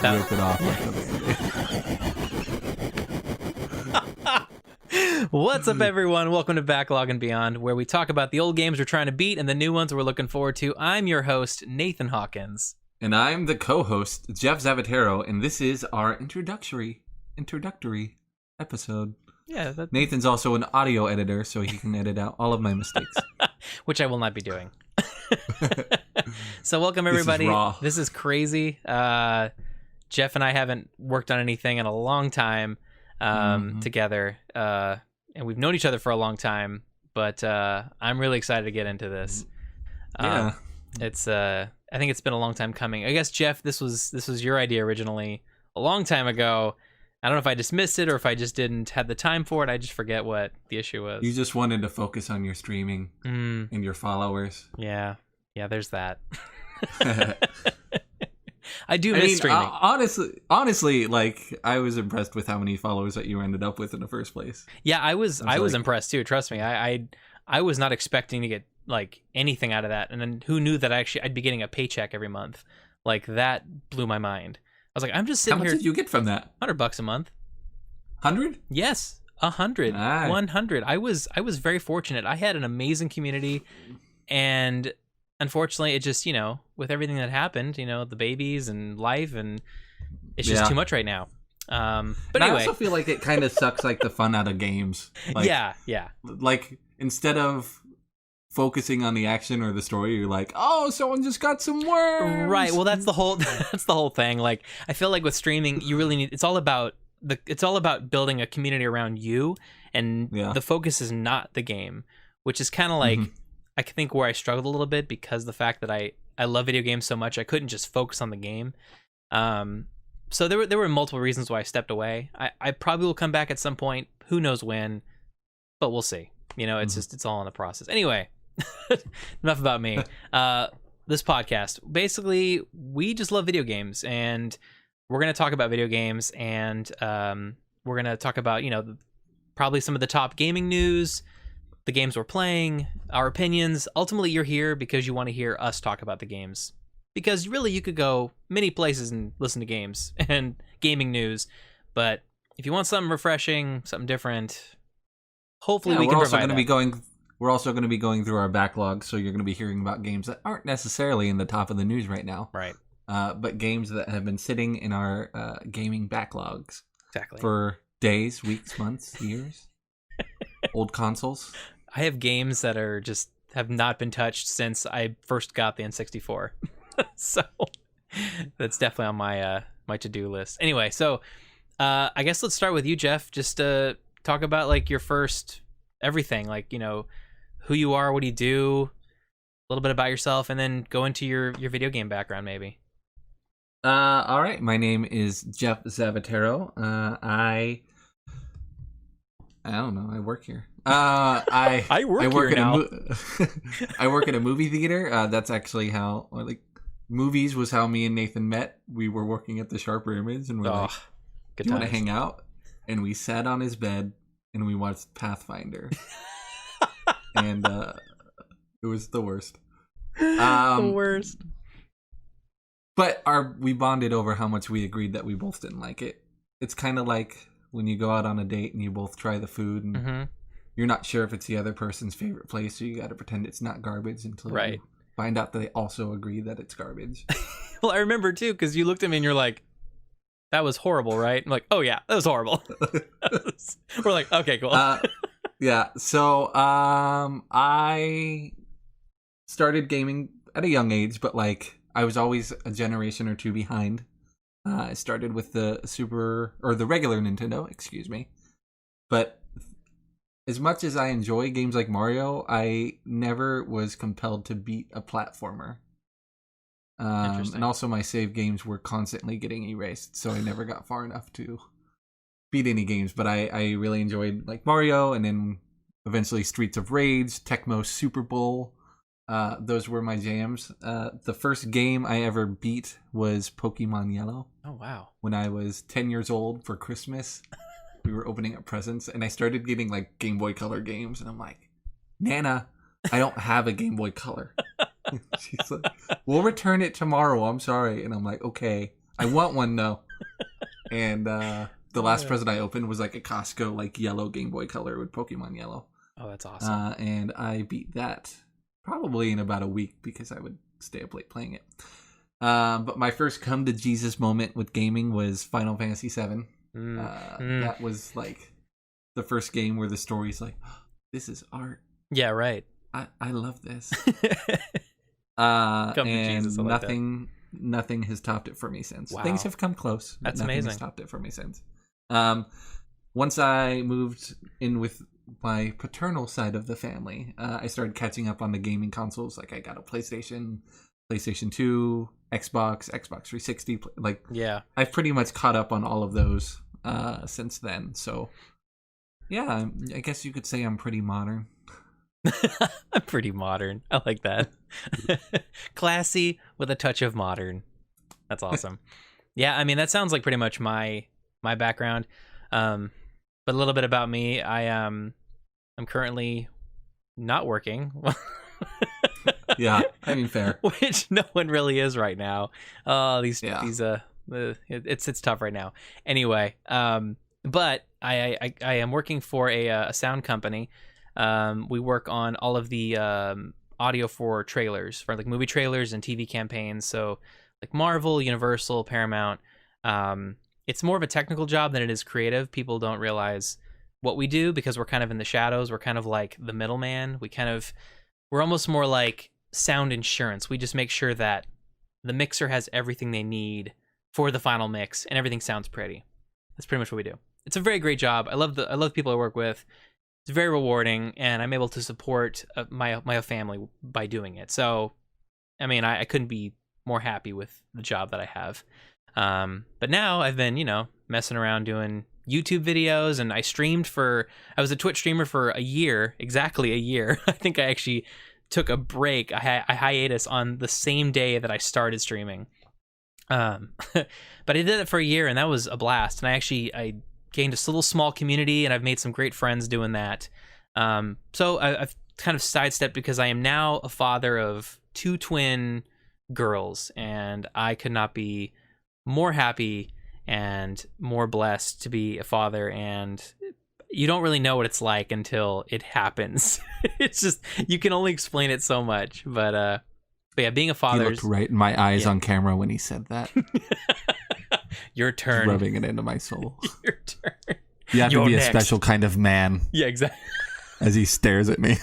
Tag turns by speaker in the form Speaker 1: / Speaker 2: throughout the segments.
Speaker 1: rip it off.
Speaker 2: What's up, everyone? Welcome to Backlog and Beyond, where we talk about the old games we're trying to beat and the new ones we're looking forward to. I'm your host, Nathan Hawkins.
Speaker 1: And I'm the co-host, Jeff Zavatero, and this is our introductory episode.
Speaker 2: Yeah,
Speaker 1: Nathan's also an audio editor, so he can edit out all of my mistakes.
Speaker 2: Which I will not be doing. So welcome, everybody.
Speaker 1: This is raw.
Speaker 2: This is crazy. Jeff and I haven't worked on anything in a long time together, and we've known each other for a long time, but I'm really excited to get into this.
Speaker 1: Yeah.
Speaker 2: It's I think it's been a long time coming. I guess, Jeff, this was your idea originally a long time ago. I don't know if I dismissed it or if I just didn't have the time for it. I just forget what the issue was.
Speaker 1: You just wanted to focus on your streaming and your followers.
Speaker 2: Yeah, there's that. I miss streaming.
Speaker 1: Honestly, like, I was impressed with how many followers that you ended up with in the first place.
Speaker 2: Yeah, I was impressed too. Trust me, I was not expecting to get like anything out of that, and then who knew that I'd be getting a paycheck every month? Like, that blew my mind. I was like, I'm just sitting here.
Speaker 1: How much did you get from that?
Speaker 2: $100 a month.
Speaker 1: 100?
Speaker 2: Yes, 100.
Speaker 1: Nice.
Speaker 2: 100. I was very fortunate. I had an amazing community, and unfortunately, it just, with everything that happened, the babies and life, and it's just too much right now. But anyway,
Speaker 1: I also feel like it kind of sucks like the fun out of games. Like,
Speaker 2: yeah.
Speaker 1: Like, instead of focusing on the action or the story, you're like, oh, someone just got some worms.
Speaker 2: Right. Well, that's the whole thing. Like, I feel like with streaming, you really need. It's all about building a community around you, and the focus is not the game, which is kind of like I think where I struggled a little bit, because the fact that I love video games so much, I couldn't just focus on the game. So there were multiple reasons why I stepped away. I probably will come back at some point. Who knows when? But we'll see. It's all in the process. Anyway. Enough about me. This podcast, basically, we just love video games, and we're going to talk about video games, and we're going to talk about, probably some of the top gaming news, the games we're playing, our opinions. Ultimately, you're here because you want to hear us talk about the games, because really you could go many places and listen to games and gaming news, but if you want something refreshing, something different, hopefully we can provide that.
Speaker 1: We're also going to be going through our backlog, so you're going to be hearing about games that aren't necessarily in the top of the news right now.
Speaker 2: Right.
Speaker 1: But games that have been sitting in our gaming backlogs.
Speaker 2: Exactly.
Speaker 1: For days, weeks, months, years. Old consoles.
Speaker 2: I have games that have not been touched since I first got the N64. So that's definitely on my to-do list. Anyway, so I guess let's start with you, Jeff. Just to talk about like your first everything, like, who you are, what do you do, a little bit about yourself, and then go into your video game background, maybe.
Speaker 1: All right. My name is Jeff Zavatero. I don't know. I work here. I work here now. I work at a movie theater. That's actually how, like, movies was how me and Nathan met. We were working at the Sharper Image, and we're like, "Do you want to hang out?" And we sat on his bed and we watched Pathfinder. And it was the worst.
Speaker 2: The worst.
Speaker 1: But we bonded over how much we agreed that we both didn't like it. It's kind of like when you go out on a date and you both try the food, and you're not sure if it's the other person's favorite place, so you got to pretend it's not garbage until you find out that they also agree that it's garbage.
Speaker 2: Well, I remember too, because you looked at me and you're like, "That was horrible, right?" I'm like, "Oh yeah, that was horrible." We're like, "Okay, cool."
Speaker 1: Yeah, so I started gaming at a young age, but like I was always a generation or two behind. I started with the regular Nintendo, excuse me. But as much as I enjoy games like Mario, I never was compelled to beat a platformer. And also my save games were constantly getting erased, so I never got far enough to beat any games. But I really enjoyed like Mario, and then eventually Streets of Rage, Tecmo Super Bowl. Those were my jams. The first game I ever beat was Pokemon Yellow.
Speaker 2: Oh, wow.
Speaker 1: When I was 10 years old for Christmas, we were opening up presents, and I started getting like Game Boy Color games, and I'm like, Nana, I don't have a Game Boy Color. She's like, we'll return it tomorrow. I'm sorry. And I'm like, okay, I want one though. And the last present I opened was like a Costco like yellow Game Boy Color with Pokemon Yellow.
Speaker 2: Oh, that's awesome.
Speaker 1: And I beat that probably in about a week because I would stay up late playing it. But my first come to Jesus moment with gaming was Final Fantasy VII. That was like the first game where the story's like, oh, this is art.
Speaker 2: Yeah, right.
Speaker 1: I love this.
Speaker 2: Come to
Speaker 1: and
Speaker 2: Jesus, I like
Speaker 1: nothing has topped it for me since.
Speaker 2: Wow.
Speaker 1: Things have come close. But
Speaker 2: That's
Speaker 1: nothing
Speaker 2: amazing.
Speaker 1: has topped it for me since. Once I moved in with my paternal side of the family, I started catching up on the gaming consoles. Like I got a PlayStation 2, Xbox 360. Like,
Speaker 2: yeah,
Speaker 1: I've pretty much caught up on all of those since then. So yeah, I guess you could say I'm pretty modern.
Speaker 2: I'm pretty modern. I like that. Classy with a touch of modern. That's awesome. Yeah, I mean that sounds like pretty much my background. But a little bit about me. I'm currently not working.
Speaker 1: Yeah, I mean fair.
Speaker 2: Which no one really is right now. It's tough right now. Anyway, but I am working for a sound company. We work on all of the audio for trailers, for like movie trailers and TV campaigns. So like Marvel, Universal, Paramount. It's more of a technical job than it is creative. People don't realize what we do because we're kind of in the shadows. We're kind of like the middleman. We're almost more like sound insurance. We just make sure that the mixer has everything they need for the final mix and everything sounds pretty. That's pretty much what we do. It's a very great job. I love the people I work with. It's very rewarding, and I'm able to support my family by doing it. So, I mean, I couldn't be more happy with the job that I have. But now I've been, messing around doing YouTube videos, and I was a Twitch streamer for exactly a year. I think I actually took a break, a hiatus on the same day that I started streaming. But I did it for a year, and that was a blast. And I gained a little small community, and I've made some great friends doing that. So I've kind of sidestepped because I am now a father of 2 twin girls, and I could not be more happy and more blessed to be a father. And you don't really know what it's like until it happens. It's just, you can only explain it so much. But yeah, being a father.
Speaker 1: He looked right in my eyes on camera when he said that.
Speaker 2: Your turn.
Speaker 1: Just rubbing it into my soul.
Speaker 2: Your turn.
Speaker 1: You have to be a special kind of man.
Speaker 2: Yeah, exactly.
Speaker 1: As he stares at me.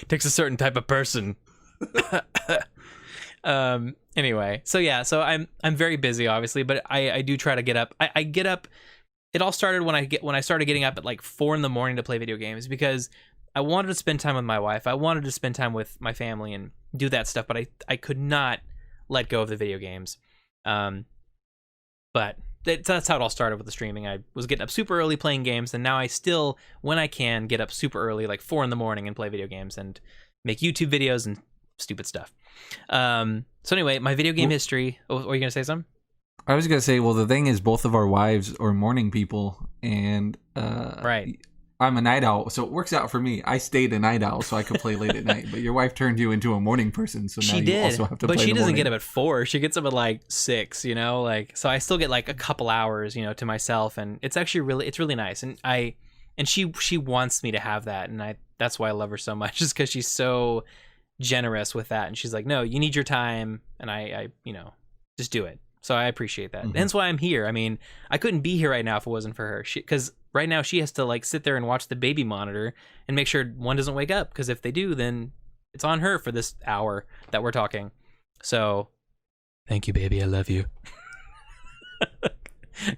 Speaker 2: Takes a certain type of person. Anyway, so I'm very busy, obviously, but I do try to get up. I get up. It all started when I started getting up at like 4 a.m. to play video games because I wanted to spend time with my wife. I wanted to spend time with my family and do that stuff, but I could not let go of the video games. But that's how it all started with the streaming. I was getting up super early playing games, and now I still, when I can, get up super early, like 4 a.m, and play video games and make YouTube videos and stupid stuff. So anyway, my video game history. Oh, were you gonna say something?
Speaker 1: I was gonna say, well, the thing is, both of our wives are morning people, and
Speaker 2: right.
Speaker 1: I'm a night owl, so it works out for me. I stayed a night owl, so I could play late at night. But your wife turned you into a morning person, so now you also have to play in the morning. But
Speaker 2: she doesn't get up at 4. She gets up at like 6. So I still get like a couple hours, to myself, and it's actually it's really nice. And she wants me to have that, and that's why I love her so much, just because she's so generous with that, and she's like, no, you need your time, and I just do it. So I appreciate that. Mm-hmm. That's why I'm here. I mean, I couldn't be here right now if it wasn't for her. Because right now she has to like sit there and watch the baby monitor and make sure one doesn't wake up. Because if they do, then it's on her for this hour that we're talking. So, thank you, baby. I love you.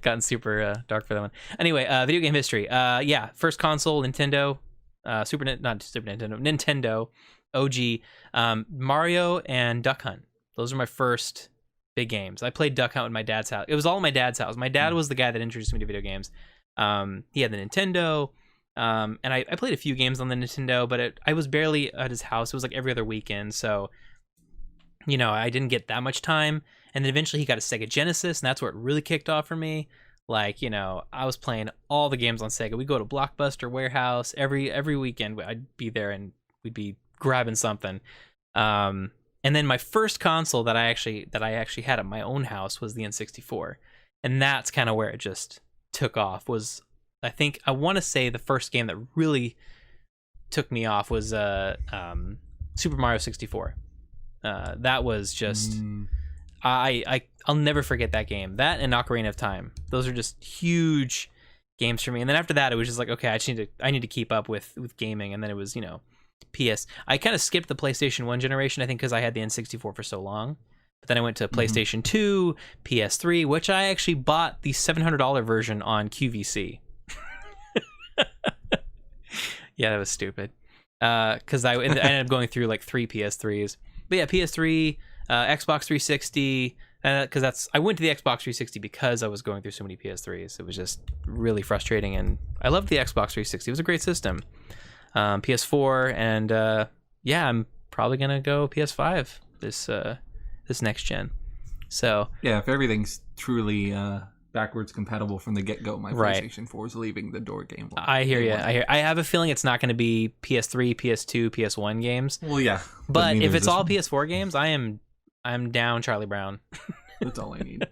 Speaker 2: Gotten super dark for that one. Anyway, video game history. Yeah, first console, Nintendo. Nintendo. OG. Mario and Duck Hunt. Those are my first big games. I played Duck Hunt at my dad's house. It was all at my dad's house. My dad was the guy that introduced me to video games. He had the Nintendo, and I played a few games on the Nintendo, but I was barely at his house. It was like every other weekend, so I didn't get that much time. And then eventually he got a Sega Genesis, and that's where it really kicked off for me. Like, I was playing all the games on Sega. We'd go to Blockbuster Warehouse every weekend. I'd be there, and we'd be grabbing something. And then my first console that I actually had at my own house was the N64, and that's kind of where it just took off. I want to say the first game that really took me off was Super Mario 64. That was just I'll never forget that game. That and Ocarina of Time. Those are just huge games for me. And then after that, it was just like, okay, I need to keep up with gaming. And then it was, PS. I kind of skipped the PlayStation 1 generation, I think, because I had the N64 for so long. But then I went to PlayStation 2, PS3, which I actually bought the $700 version on QVC. Yeah, that was stupid. Because I ended up going through like 3 PS3s. But yeah, PS3, Xbox 360. Because I went to the Xbox 360 because I was going through so many PS3s. It was just really frustrating, and I loved the Xbox 360. It was a great system. PS4, and yeah, I'm probably gonna go PS5 this next gen. So
Speaker 1: yeah, if everything's truly backwards compatible from the get-go, my
Speaker 2: right.
Speaker 1: PlayStation 4 is leaving the door game.
Speaker 2: I hear you. I have a feeling it's not going to be PS3, PS2, PS1 games.
Speaker 1: Well, yeah,
Speaker 2: but if it's all PS4 games, I'm down Charlie Brown.
Speaker 1: That's all I need.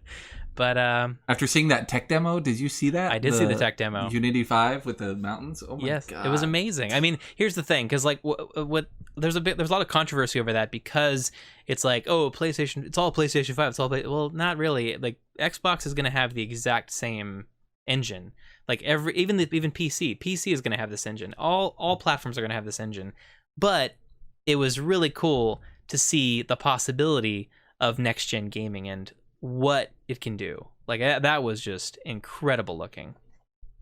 Speaker 2: But
Speaker 1: after seeing that tech demo, did you see that?
Speaker 2: I did see the tech demo.
Speaker 1: Unity 5 with the mountains. Oh my god,
Speaker 2: it was amazing. I mean, here's the thing, because like what there's a lot of controversy over that, because it's like, oh, PlayStation, it's all PlayStation 5. It's all well, not really. Like Xbox is going to have the exact same engine. Like even PC is going to have this engine. All platforms are going to have this engine. But it was really cool to see the possibility of next gen gaming and what it can do. Like that was just incredible looking.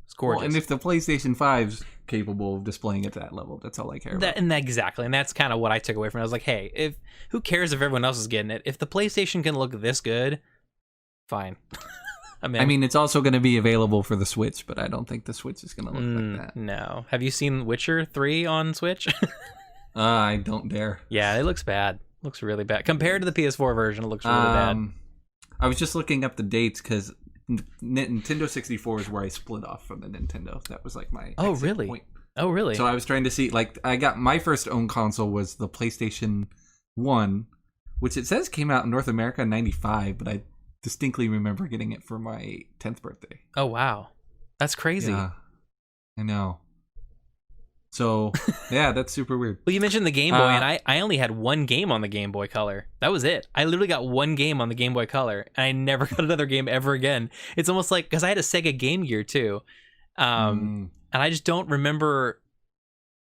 Speaker 2: It's gorgeous.
Speaker 1: Well, and if the PlayStation 5's capable of displaying it to that level, that's all I care about.
Speaker 2: Exactly, and that's kind of what I took away from it. I was like, hey, who cares if everyone else is getting it? If the PlayStation can look this good, fine.
Speaker 1: I mean, it's also going to be available for the Switch, but I don't think the Switch is going to look like that.
Speaker 2: No. Have you seen Witcher 3 on Switch?
Speaker 1: I don't dare.
Speaker 2: Yeah, it looks bad. Looks really bad. Compared to the PS4 version, it looks really bad.
Speaker 1: I was just looking up the dates because Nintendo 64 is where I split off from the Nintendo. That was like my point.
Speaker 2: Oh, really?
Speaker 1: So I was trying to see, like, I got my first own console was the PlayStation 1, which it says came out in North America in 95, but I distinctly remember getting it for my 10th birthday.
Speaker 2: Oh, wow. That's crazy.
Speaker 1: Yeah, I know. So, yeah, that's super weird.
Speaker 2: Well, you mentioned the Game Boy, and I only had one game on the Game Boy Color. That was it. I literally got one game on the Game Boy Color, and I never got another game ever again. It's almost like, because I had a Sega Game Gear, too. And I just don't remember...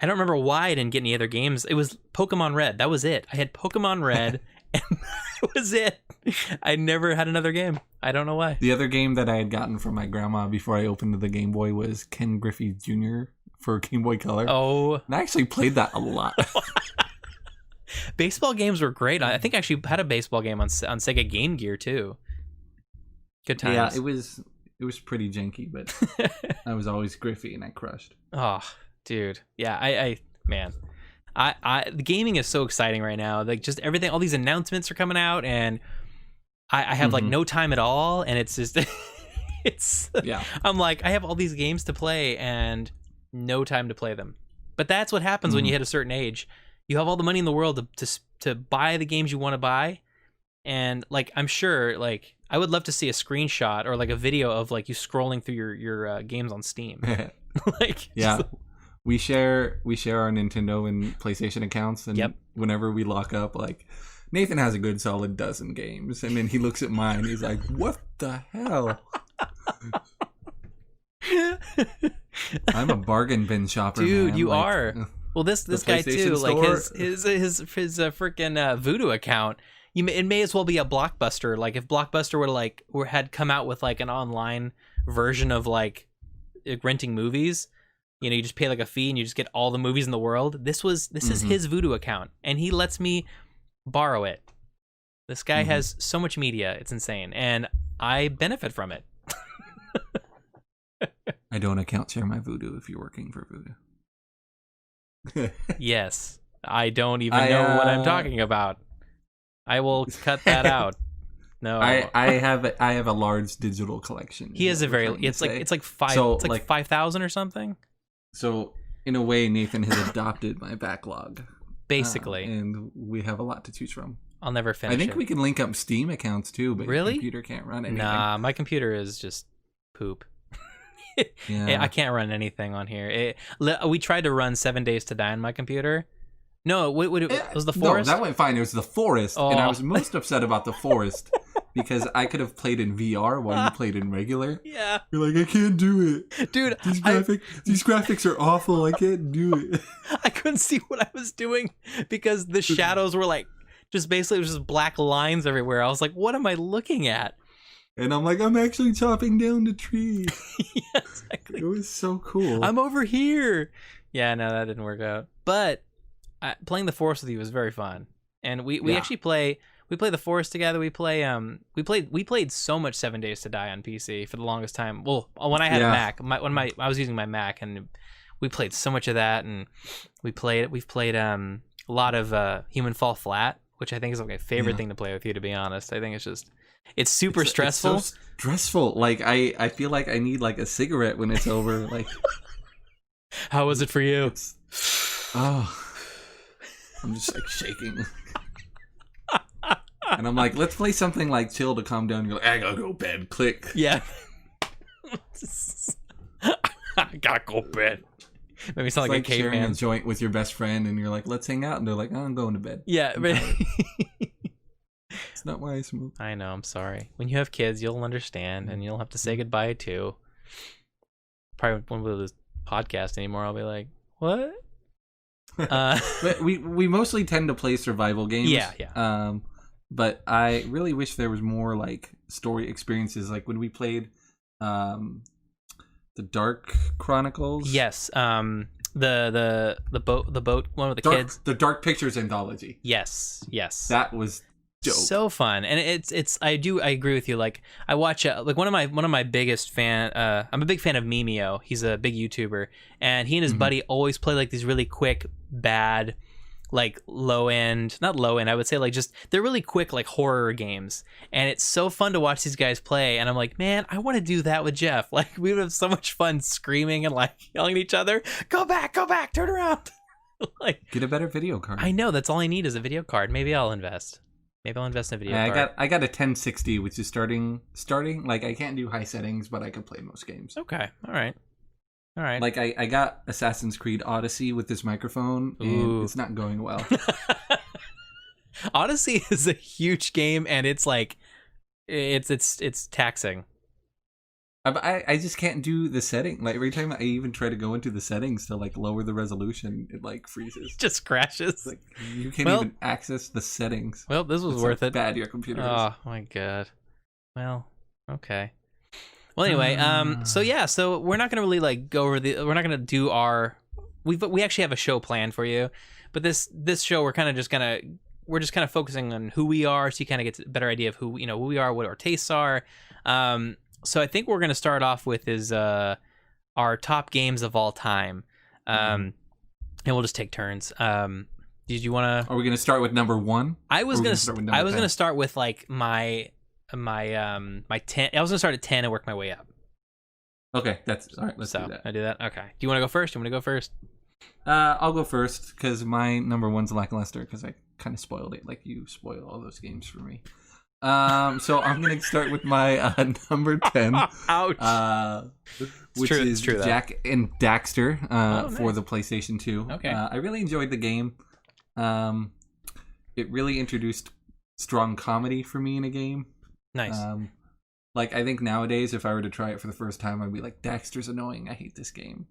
Speaker 2: I don't remember why I didn't get any other games. It was Pokemon Red. That was it. I had Pokemon Red, and that was it. I never had another game. I don't know why.
Speaker 1: The other game that I had gotten from my grandma before I opened the Game Boy was Ken Griffey Jr., for Game Boy Color.
Speaker 2: Oh.
Speaker 1: And I actually played that a lot.
Speaker 2: Baseball games were great. I think I actually had a baseball game on Sega Game Gear too. Good times.
Speaker 1: Yeah, it was pretty janky, but I was always Griffey and I crushed.
Speaker 2: Oh, dude. Yeah, the gaming is so exciting right now. Like just everything, all these announcements are coming out, and I have like no time at all, and it's just yeah. I'm like, I have all these games to play and no time to play them. But that's what happens when you hit a certain age. You have all the money in the world to buy the games you want to buy, and like I'm sure, like I would love to see a screenshot or like a video of like you scrolling through your games on Steam. Like
Speaker 1: yeah, we share our Nintendo and PlayStation accounts, and whenever we lock up, like Nathan has a good solid dozen games, and then he looks at mine, he's like, "What the hell?" I'm a bargain bin shopper,
Speaker 2: dude.
Speaker 1: man.
Speaker 2: You
Speaker 1: like,
Speaker 2: are. Well, this guy too. Store. Like his freaking Voodoo account. It may as well be a Blockbuster. Like if Blockbuster had come out with like an online version of like renting movies. You know, you just pay like a fee and you just get all the movies in the world. This is his Voodoo account, and he lets me borrow it. This guy has so much media, it's insane, and I benefit from it.
Speaker 1: I don't account share my Voodoo if you're working for Voodoo.
Speaker 2: Yes, I don't even know what I'm talking about. I will cut that out. No,
Speaker 1: I have a large digital collection.
Speaker 2: He has a very. It's like 5,000 or something.
Speaker 1: So in a way, Nathan has adopted my backlog,
Speaker 2: basically,
Speaker 1: and we have a lot to choose from.
Speaker 2: I'll never finish
Speaker 1: I think
Speaker 2: it.
Speaker 1: we can link up Steam accounts too, but
Speaker 2: really?
Speaker 1: your computer can't run anything.
Speaker 2: Nah, my computer is just poop.
Speaker 1: Yeah.
Speaker 2: I can't run anything on here. We tried to run 7 Days to Die on my computer. No, it was the Forest?
Speaker 1: No, that went fine. It was the Forest, and I
Speaker 2: Oh.
Speaker 1: was most upset about the Forest because I could have played in VR while you played in regular.
Speaker 2: Yeah.
Speaker 1: You're like, I can't do it.
Speaker 2: Dude,
Speaker 1: These graphics are awful. I can't do it.
Speaker 2: I couldn't see what I was doing because the shadows were like, just basically, it was just black lines everywhere. I was like, what am I looking at?
Speaker 1: And I'm like, I'm actually chopping down the tree.
Speaker 2: Yeah, exactly.
Speaker 1: It was so cool.
Speaker 2: I'm over here. Yeah, no, that didn't work out. But playing the Forest with you was very fun, and we actually play the Forest together. We played so much 7 Days to Die on PC for the longest time. Well, when I had a Mac, I was using my Mac, and we played so much of that, and we've played a lot of Human Fall Flat, which I think is like my favorite thing to play with you. To be honest, I think it's super stressful.
Speaker 1: It's so stressful. Like I feel like I need like a cigarette when it's over. Like,
Speaker 2: how was it for you?
Speaker 1: I'm just like shaking. And I'm like, let's play something like chill to calm down. You're like, I gotta go bed. Click.
Speaker 2: Yeah. I gotta go bed. Maybe sound like a caveman.
Speaker 1: Sharing a joint with your best friend, and you're like, let's hang out. And they're like, oh, I'm going to bed.
Speaker 2: Yeah.
Speaker 1: It's not why I smoke.
Speaker 2: I know. I'm sorry. When you have kids, you'll understand, and you'll have to say goodbye too. Probably won't be able to podcast anymore. I'll be like, what?
Speaker 1: But we mostly tend to play survival games.
Speaker 2: Yeah.
Speaker 1: But I really wish there was more like story experiences, like when we played the Dark Chronicles.
Speaker 2: Yes. The boat one with the kids.
Speaker 1: The Dark Pictures anthology.
Speaker 2: Yes.
Speaker 1: That was dope.
Speaker 2: So fun. And it's I agree with you. Like I watch like one of my biggest I'm a big fan of Mimeo. He's a big YouTuber, and he and his buddy always play like these really quick bad, like not low end, I would say, like just they're really quick like horror games, and it's so fun to watch these guys play. And I'm like, man, I want to do that with Jeff. Like we would have so much fun screaming and like yelling at each other, go back, turn around. Like,
Speaker 1: get a better video card.
Speaker 2: I know, that's all I need is a video card. Maybe I'll invest in a video card.
Speaker 1: I got a 1060, which is starting. Like I can't do high settings, but I can play most games.
Speaker 2: Okay, all right.
Speaker 1: Like I got Assassin's Creed Odyssey with this microphone, and it's not going well.
Speaker 2: Odyssey is a huge game, and it's like it's taxing.
Speaker 1: I just can't do the setting. Like every time I even try to go into the settings to like lower the resolution, it like freezes.
Speaker 2: Just crashes.
Speaker 1: Like you can't even access the settings.
Speaker 2: Well, this was worth it.
Speaker 1: Bad your computer is.
Speaker 2: Oh my god. Well, okay. Well, anyway, so we're not gonna really like go over we're not gonna do we actually have a show planned for you, but this show we're just kind of focusing on who we are, so you kind of get a better idea of who we are, what our tastes are. So I think we're gonna start off with is our top games of all time, and we'll just take turns. Did you want to?
Speaker 1: Are we gonna start with number one?
Speaker 2: I was gonna start with like my 10. I was gonna start at 10 and work my way up.
Speaker 1: Okay, that's all right. Let's do that.
Speaker 2: I do that. Okay. Do you want to go first? You want me to go first?
Speaker 1: I'll go first because my number one's lackluster because I kind of spoiled it. Like you spoil all those games for me. So I'm gonna start with my number 10.
Speaker 2: Ouch.
Speaker 1: Which is Jack and Daxter for the PlayStation 2.
Speaker 2: Okay.
Speaker 1: I really enjoyed the game. It really introduced strong comedy for me in a game.
Speaker 2: Nice.
Speaker 1: Like I think nowadays, if I were to try it for the first time, I'd be like, Daxter's annoying. I hate this game.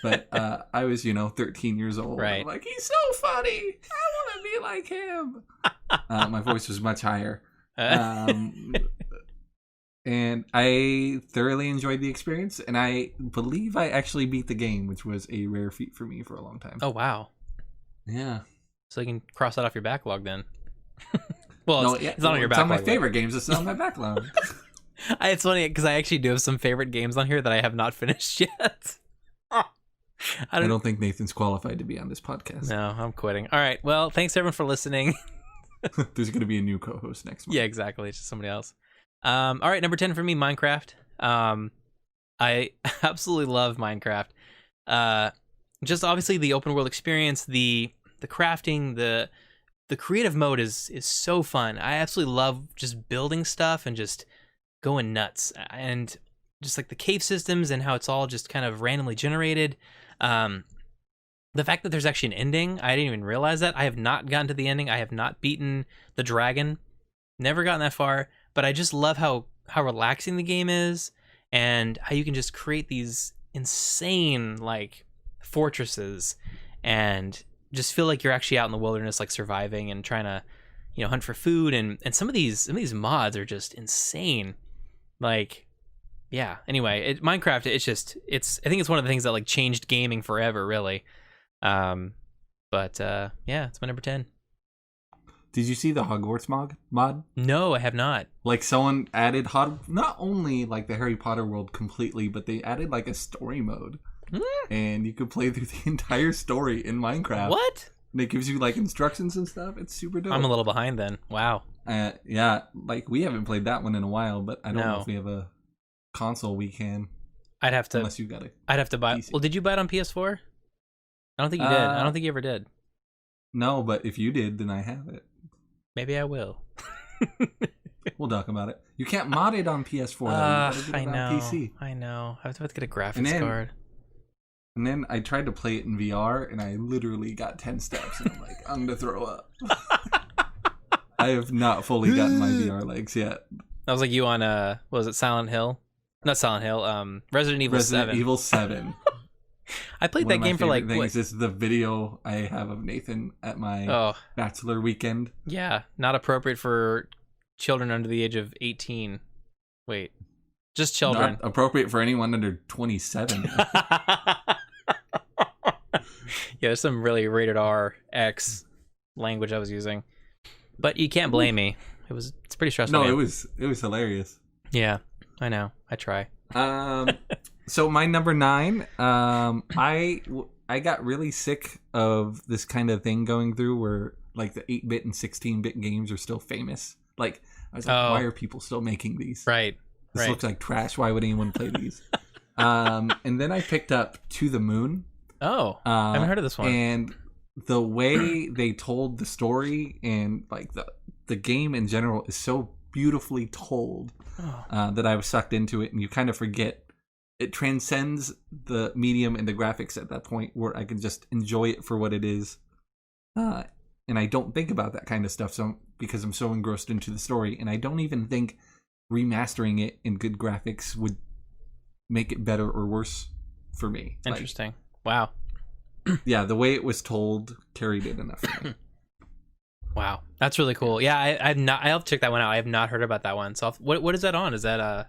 Speaker 1: But I was, 13 years old.
Speaker 2: Right.
Speaker 1: I'm like, he's so funny. I want to be like him. My voice was much higher. And I thoroughly enjoyed the experience, and I believe I actually beat the game, which was a rare feat for me for a long time.
Speaker 2: Oh wow.
Speaker 1: Yeah.
Speaker 2: So you can cross that off your backlog then. Well,
Speaker 1: no,
Speaker 2: it's not on your backlog.
Speaker 1: It's on my favorite games. It's not on my backlog.
Speaker 2: It's funny because I actually do have some favorite games on here that I have not finished yet.
Speaker 1: I don't think Nathan's qualified to be on this podcast.
Speaker 2: No, I'm quitting. All right. Well, thanks everyone for listening.
Speaker 1: There's going to be a new co-host next month.
Speaker 2: Yeah, exactly. It's just somebody else. All right, number 10 for me, Minecraft. I absolutely love Minecraft. Just obviously the open world experience, the crafting, the the creative mode is so fun. I absolutely love just building stuff and just going nuts, and just like the cave systems and how it's all just kind of randomly generated. The fact that there's actually an ending, I didn't even realize that. I have not gotten to the ending. I have not beaten the dragon. Never gotten that far, but I just love how relaxing the game is and how you can just create these insane like fortresses and just feel like you're actually out in the wilderness, like surviving and trying to, hunt for food. And some of these mods are just insane. Like, yeah. Anyway, Minecraft, I think it's one of the things that like changed gaming forever, really. But yeah, it's my number 10.
Speaker 1: Did you see the Hogwarts mod?
Speaker 2: No, I have not.
Speaker 1: Like someone added not only like the Harry Potter world completely, but they added like a story mode. And you could play through the entire story in Minecraft.
Speaker 2: What?
Speaker 1: And it gives you like instructions and stuff. It's super dope.
Speaker 2: I'm a little behind then. Wow.
Speaker 1: Yeah, like we haven't played that one in a while, but I don't know if we have a console we can.
Speaker 2: I'd have to.
Speaker 1: Unless you got it.
Speaker 2: I'd have to buy. PC. Well, did you buy it on PS4? I don't think you did. I don't think you ever did.
Speaker 1: No, but if you did, then I have it.
Speaker 2: Maybe I will.
Speaker 1: We'll talk about it. You can't mod it on PS4. Though.
Speaker 2: I know.
Speaker 1: On PC.
Speaker 2: I know. I have to get a graphics card.
Speaker 1: And then I tried to play it in VR, and I literally got 10 steps, and I'm like, I'm gonna throw up. I have not fully gotten my VR legs yet.
Speaker 2: That was like you on what was it, Silent Hill? Not Silent Hill. Resident Evil 7.
Speaker 1: Resident Evil 7.
Speaker 2: I played that game for like.
Speaker 1: This is the video I have of Nathan at my bachelor weekend.
Speaker 2: Yeah, not appropriate for children under the age of 18. Wait, just children.
Speaker 1: Not appropriate for anyone under 27.
Speaker 2: Yeah, there's some really rated R X language I was using, but you can't blame me. It's pretty stressful.
Speaker 1: No, it was hilarious.
Speaker 2: Yeah, I know. I try.
Speaker 1: So my number 9, I got really sick of this kind of thing going through where like the 8-bit and 16-bit games are still famous. Like I was like, why are people still making these?
Speaker 2: Right.
Speaker 1: This looks like trash. Why would anyone play these? And then I picked up To the Moon.
Speaker 2: Oh, I haven't heard of this one.
Speaker 1: And the way they told the story and like the game in general is so beautifully told that I was sucked into it, and you kind of forget. It transcends the medium and the graphics at that point where I can just enjoy it for what it is. And I don't think about that kind of stuff because I'm so engrossed into the story. And I don't even think remastering it in good graphics would make it better or worse for me.
Speaker 2: Interesting. Wow.
Speaker 1: Yeah, the way it was told carried it enough for me.
Speaker 2: Wow, that's really cool. Yeah, I've not. I'll check that one out. I have not heard about that one. So what is that on? Is that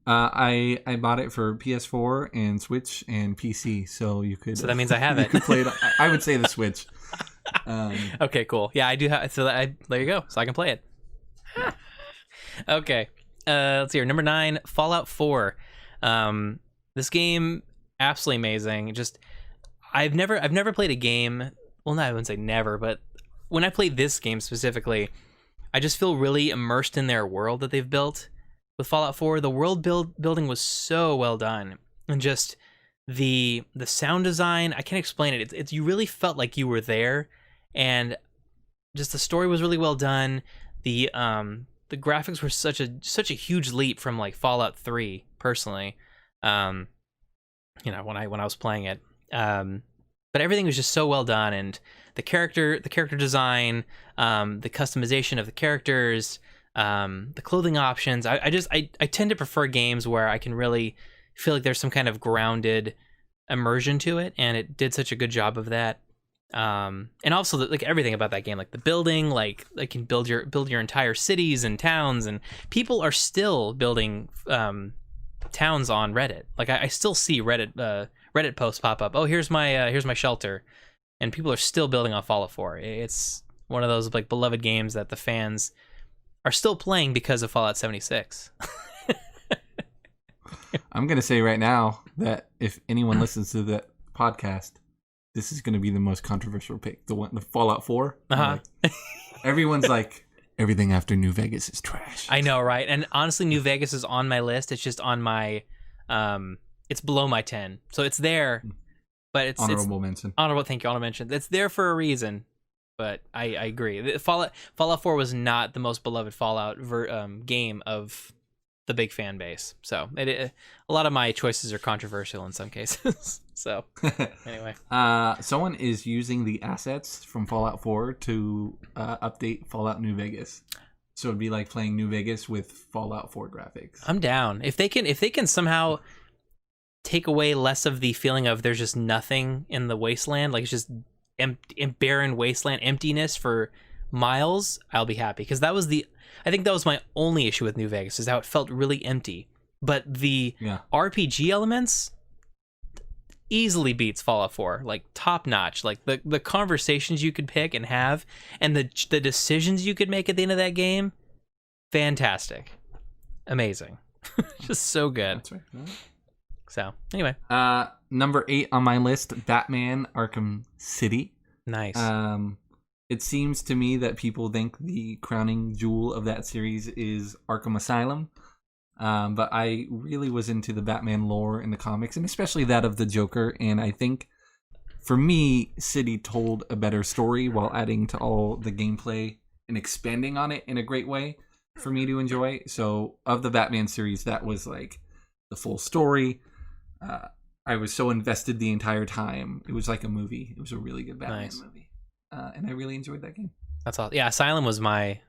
Speaker 1: I bought it for PS4 and Switch and PC, so you could.
Speaker 2: So that means I have it.
Speaker 1: You could play it. I would say the Switch.
Speaker 2: Okay, cool. Yeah, I do have. So there you go. So I can play it. Okay. Let's see here. Number 9, Fallout 4. This game, absolutely amazing. Just I've never played a game. Well, no, I wouldn't say never, but when I play this game specifically, I just feel really immersed in their world that they've built. With Fallout 4, the world building was so well done, and just the sound design, I can't explain it. It's you really felt like you were there, and just the story was really well done. The graphics were such a huge leap from like Fallout 3 personally. When I was playing it. But everything was just so well done, and the character design, the customization of the characters, the clothing options. I tend to prefer games where I can really feel like there's some kind of grounded immersion to it, and it did such a good job of that. And also like everything about that game, like the building, like can build your entire cities and towns, and people are still building towns on Reddit. Like I still see Reddit posts pop up. Oh, here's my shelter, and people are still building on Fallout 4. It's one of those like beloved games that the fans are still playing because of Fallout 76.
Speaker 1: I'm gonna say right now that if anyone listens to the podcast, this is gonna be the most controversial pick. The Fallout 4.
Speaker 2: Uh-huh.
Speaker 1: Like, everyone's like, everything after New Vegas is trash.
Speaker 2: I know, right? And honestly, New Vegas is on my list. It's just on my it's below my 10. So it's there, but it's
Speaker 1: honorable mention.
Speaker 2: Honorable, thank you, honorable mention. It's there for a reason. But I agree. Fallout 4 was not the most beloved Fallout game of the big fan base. So a lot of my choices are controversial in some cases. So anyway,
Speaker 1: someone is using the assets from Fallout 4 to update Fallout New Vegas. So it'd be like playing New Vegas with Fallout 4 graphics.
Speaker 2: I'm down. If they can somehow take away less of the feeling of there's just nothing in the wasteland, like it's just barren wasteland emptiness for miles, I'll be happy. Because I think that was my only issue with New Vegas, is how it felt really empty. But the RPG elements easily beats Fallout 4, like top notch. Like the conversations you could pick and have, and the decisions you could make at the end of that game, fantastic, amazing, just so good.
Speaker 1: That's right.
Speaker 2: So anyway,
Speaker 1: number 8 on my list, Batman Arkham City.
Speaker 2: Nice.
Speaker 1: It seems to me that people think the crowning jewel of that series is Arkham Asylum. But I really was into the Batman lore in the comics, and especially that of the Joker. And I think, for me, City told a better story while adding to all the gameplay and expanding on it in a great way for me to enjoy. So, of the Batman series, that was like the full story. I was so invested the entire time. It was like a movie. It was a really good Batman movie, and I really enjoyed that game.
Speaker 2: That's all. Yeah, Asylum was the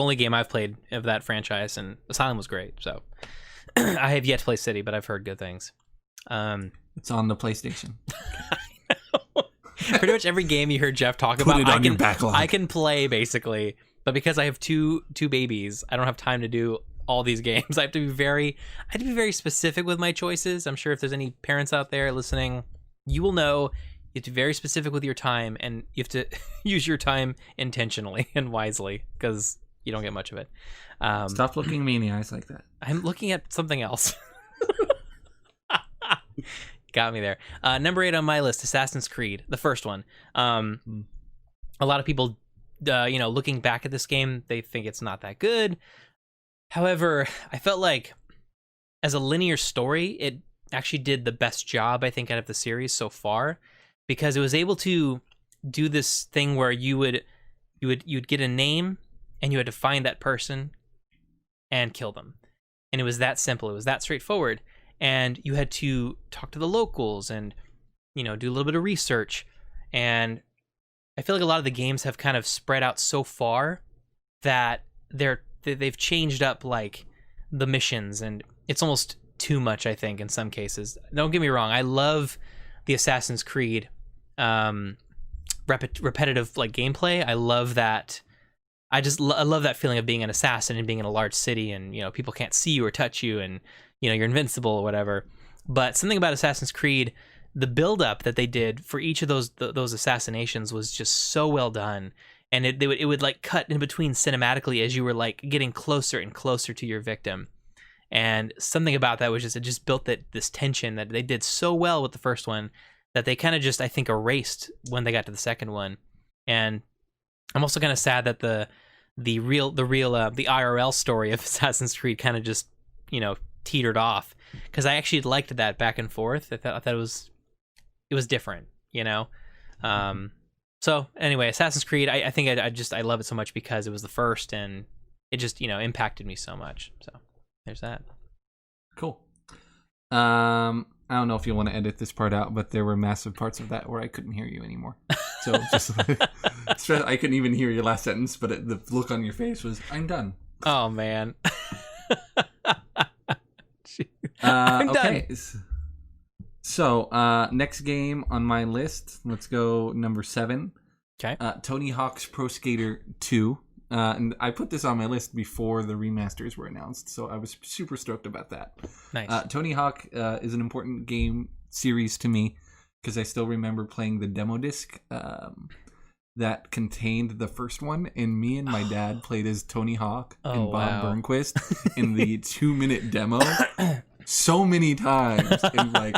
Speaker 2: only game I've played of that franchise, and Asylum was great. So I have yet to play City, but I've heard good things.
Speaker 1: It's on the PlayStation.
Speaker 2: I know. Pretty much every game you heard Jeff talk about, I can play basically. But because I have two babies, I don't have time to do all these games. I have to be very specific with my choices. I'm sure if there's any parents out there listening, you will know. You have to be very specific with your time, and you have to use your time intentionally and wisely, because you don't get much of it.
Speaker 1: Stop looking me in the eyes like that.
Speaker 2: I'm looking at something else. Got me there. Number 8 on my list, Assassin's Creed, the first one. A lot of people, looking back at this game, they think it's not that good. However, I felt like as a linear story, it actually did the best job, I think, out of the series so far, because it was able to do this thing where you'd get a name and you had to find that person and kill them. And it was that simple. It was that straightforward. And you had to talk to the locals and, do a little bit of research. And I feel like a lot of the games have kind of spread out so far that they've changed up like the missions, and it's almost too much, I think, in some cases. Don't get me wrong. I love the Assassin's Creed repetitive like gameplay. I love that. I love that feeling of being an assassin and being in a large city, and people can't see you or touch you, and you're invincible or whatever. But something about Assassin's Creed, the build up that they did for each of those assassinations was just so well done, and it would like cut in between cinematically as you were like getting closer and closer to your victim. And something about that was it just built this tension that they did so well with the first one that they kind of just, I think, erased when they got to the second one. And I'm also kind of sad that the IRL story of Assassin's Creed kind of just, teetered off, because I actually liked that back and forth. I thought it was different, So anyway, Assassin's Creed, I think I love it so much because it was the first, and it just, impacted me so much. So there's that.
Speaker 1: Cool. I don't know if you want to edit this part out, but there were massive parts of that where I couldn't hear you anymore. So just I couldn't even hear your last sentence, but the look on your face was, I'm done.
Speaker 2: Oh, man. I'm
Speaker 1: okay.
Speaker 2: done.
Speaker 1: So next game on my list, let's go number 7.
Speaker 2: Okay.
Speaker 1: Tony Hawk's Pro Skater 2. And I put this on my list before the remasters were announced, so I was super stoked about that.
Speaker 2: Nice.
Speaker 1: Tony Hawk is an important game series to me because I still remember playing the demo disc that contained the first one, and me and my dad played as Tony Hawk and Bob Burnquist in the 2-minute demo so many times. And like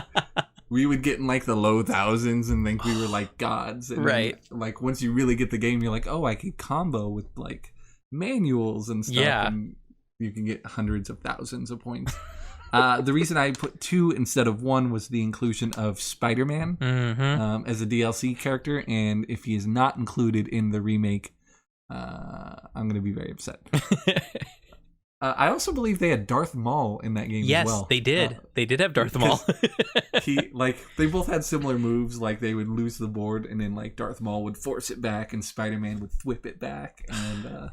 Speaker 1: we would get in like the low thousands and think we were like gods. And
Speaker 2: right.
Speaker 1: Then, like once you really get the game, you're like, oh, I could combo with like manuals and stuff.
Speaker 2: Yeah.
Speaker 1: And you can get hundreds of thousands of points. The reason I put 2 instead of 1 was the inclusion of Spider-Man as a DLC character, and if he is not included in the remake, I'm going to be very upset. I also believe they had Darth Maul in that game as well.
Speaker 2: Yes, they did. They did have Darth Maul.
Speaker 1: They both had similar moves. Like, they would lose the board, and then like Darth Maul would force it back, and Spider-Man would whip it back, and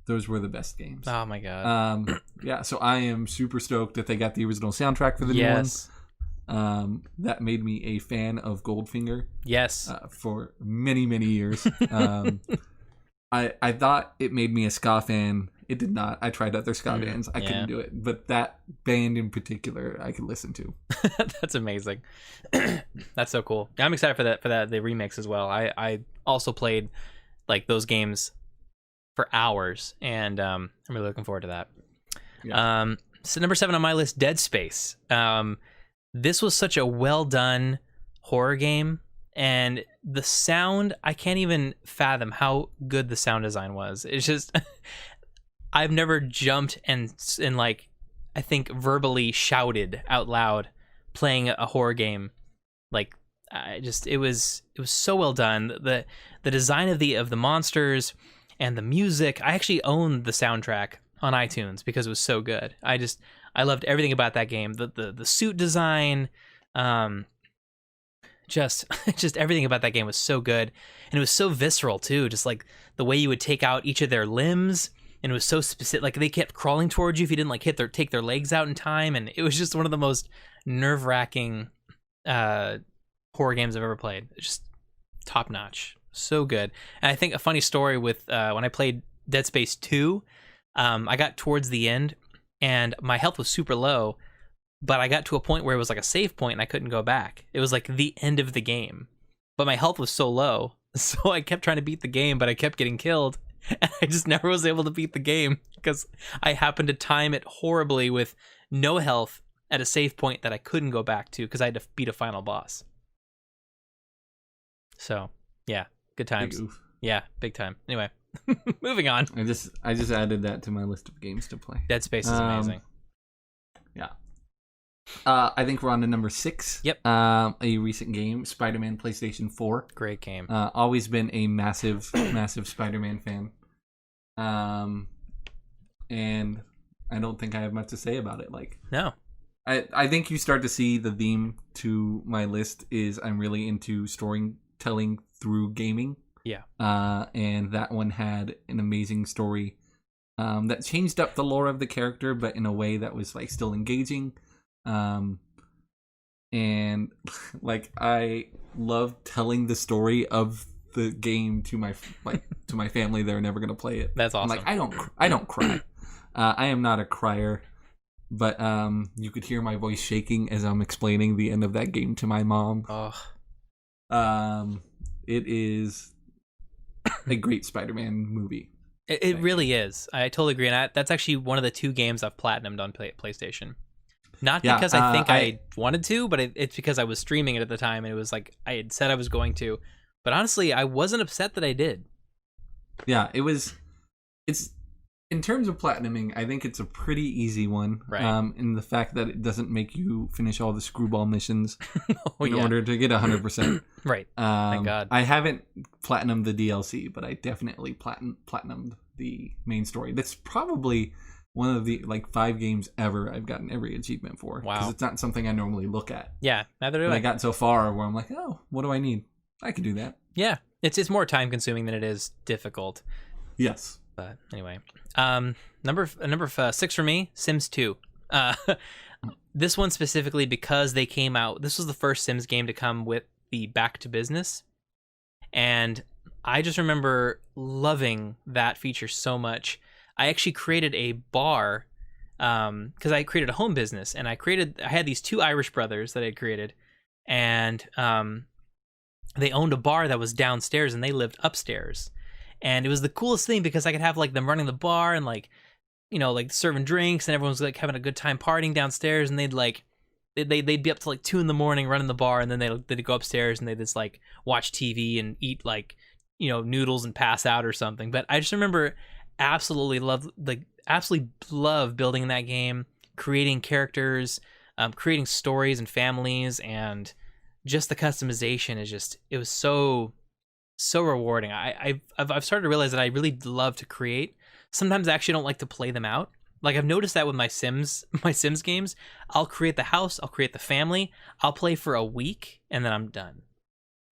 Speaker 1: those were the best games.
Speaker 2: Oh my god.
Speaker 1: Yeah, so I am super stoked that they got the original soundtrack for the new one. That made me a fan of Goldfinger.
Speaker 2: Yes.
Speaker 1: For many, many years. I thought it made me a ska fan. It did not. I tried other ska bands. I couldn't do it. But that band in particular, I could listen to.
Speaker 2: That's amazing. That's so cool. I'm excited for that the remix as well. I also played like those games for hours, and I'm really looking forward to that. Yeah. So number 7 on my list, Dead Space. This was such a well done horror game. And the sound, I can't even fathom how good the sound design was. It's just, I've never jumped and like, I think verbally shouted out loud playing a horror game. Like, it was so well done. The design of the monsters and the music. I actually own the soundtrack on iTunes because it was so good. I loved everything about that game. The suit design, just everything about that game was so good, and it was so visceral too. Just like the way you would take out each of their limbs, and it was so specific. Like they kept crawling towards you if you didn't like take their legs out in time, and it was just one of the most nerve-wracking horror games I've ever played. Just top notch, so good. And I think a funny story with when I played Dead Space 2, I got towards the end, and my health was super low. But I got to a point where it was like a save point and I couldn't go back. It was like the end of the game. But my health was so low. So I kept trying to beat the game, but I kept getting killed. And I just never was able to beat the game because I happened to time it horribly with no health at a save point that I couldn't go back to because I had to beat a final boss. So, yeah, good times. Yeah, big time. Anyway, moving on.
Speaker 1: I just added that to my list of games to play.
Speaker 2: Dead Space is amazing.
Speaker 1: Yeah. I think we're on to number 6.
Speaker 2: Yep.
Speaker 1: A recent game, Spider-Man PlayStation 4.
Speaker 2: Great game.
Speaker 1: Always been a massive Spider-Man fan. And I don't think I have much to say about it. Like,
Speaker 2: no.
Speaker 1: I think you start to see the theme to my list is I'm really into storytelling through gaming.
Speaker 2: Yeah.
Speaker 1: And that one had an amazing story that changed up the lore of the character, but in a way that was like still engaging. And like I love telling the story of the game to my family. They're never gonna play it.
Speaker 2: That's awesome.
Speaker 1: I'm like, I don't cry. I am not a crier, but you could hear my voice shaking as I'm explaining the end of that game to my mom.
Speaker 2: Oh.
Speaker 1: It is a great Spider-Man movie.
Speaker 2: It really is. I totally agree, and that's actually one of the 2 games I've platinumed on PlayStation. Not because I think I wanted to, but it's because I was streaming it at the time, and it was like I had said I was going to. But honestly, I wasn't upset that I did.
Speaker 1: Yeah, it's in terms of platinuming, I think it's a pretty easy one.
Speaker 2: Right.
Speaker 1: In the fact that it doesn't make you finish all the screwball missions in order to get 100%.
Speaker 2: Right. Thank God.
Speaker 1: I haven't platinumed the DLC, but I definitely platinumed the main story. That's probably one of the 5 games ever I've gotten every achievement for.
Speaker 2: Wow.
Speaker 1: Because it's not something I normally look at.
Speaker 2: Yeah, neither do I.
Speaker 1: I got so far where I'm like, oh, what do I need? I can do that.
Speaker 2: Yeah, it's more time consuming than it is difficult.
Speaker 1: Yes.
Speaker 2: But anyway, number 6 for me, Sims 2. This one specifically because they came out. This was the first Sims game to come with the Back to Business, and I just remember loving that feature so much. I actually created a bar because I created a home business, and I had these 2 Irish brothers that I had created, and they owned a bar that was downstairs and they lived upstairs. And it was the coolest thing because I could have like them running the bar and like, you know, like serving drinks, and everyone's like having a good time partying downstairs, and they'd be up to like 2 a.m. running the bar, and then they'd go upstairs and they'd just like watch TV and eat like, you know, noodles and pass out or something. But I just remember absolutely love building that game, creating characters, creating stories and families, and just the customization is just, it was so rewarding. I've started to realize that I really love to create. Sometimes I actually don't like to play them out. Like I've noticed that with my Sims games, I'll create the house, I'll create the family, I'll play for a week, and then I'm done.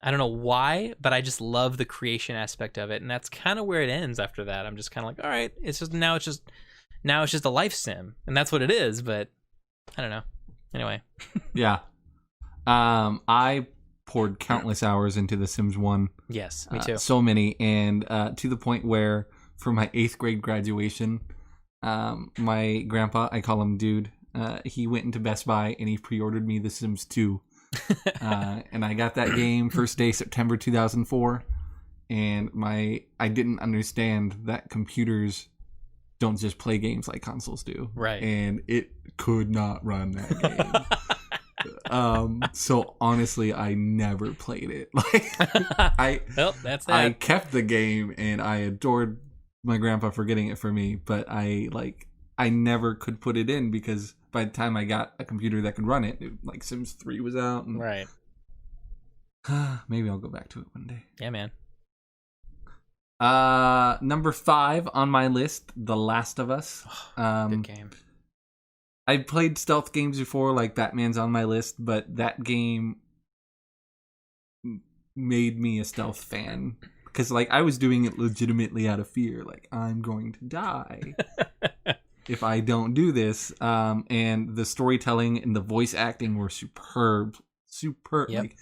Speaker 2: I don't know why, but I just love the creation aspect of it, and that's kind of where it ends after that. I'm just kind of like, all right, it's just a life sim, and that's what it is. But I don't know. Anyway,
Speaker 1: yeah. I poured countless hours into The Sims 1.
Speaker 2: Yes, me too.
Speaker 1: So many, and to the point where for my 8th grade graduation, my grandpa, I call him Dude, he went into Best Buy and he pre-ordered me The Sims 2. And I got that game first day, September 2004. And I didn't understand that computers don't just play games like consoles do.
Speaker 2: Right.
Speaker 1: And it could not run that game. So honestly, I never played it. Like
Speaker 2: that's that.
Speaker 1: I kept the game and I adored my grandpa for getting it for me, but I never could put it in because by the time I got a computer that could run it, like Sims 3 was out. And,
Speaker 2: right.
Speaker 1: Maybe I'll go back to it one day.
Speaker 2: Yeah, man.
Speaker 1: Number 5 on my list, The Last of Us.
Speaker 2: Good game.
Speaker 1: I played stealth games before, like Batman's on my list, but that game made me a stealth fan. Because, like, I was doing it legitimately out of fear. Like, I'm going to die if I don't do this. And the storytelling and the voice acting were superb. Superb.
Speaker 2: Yep.
Speaker 1: Like,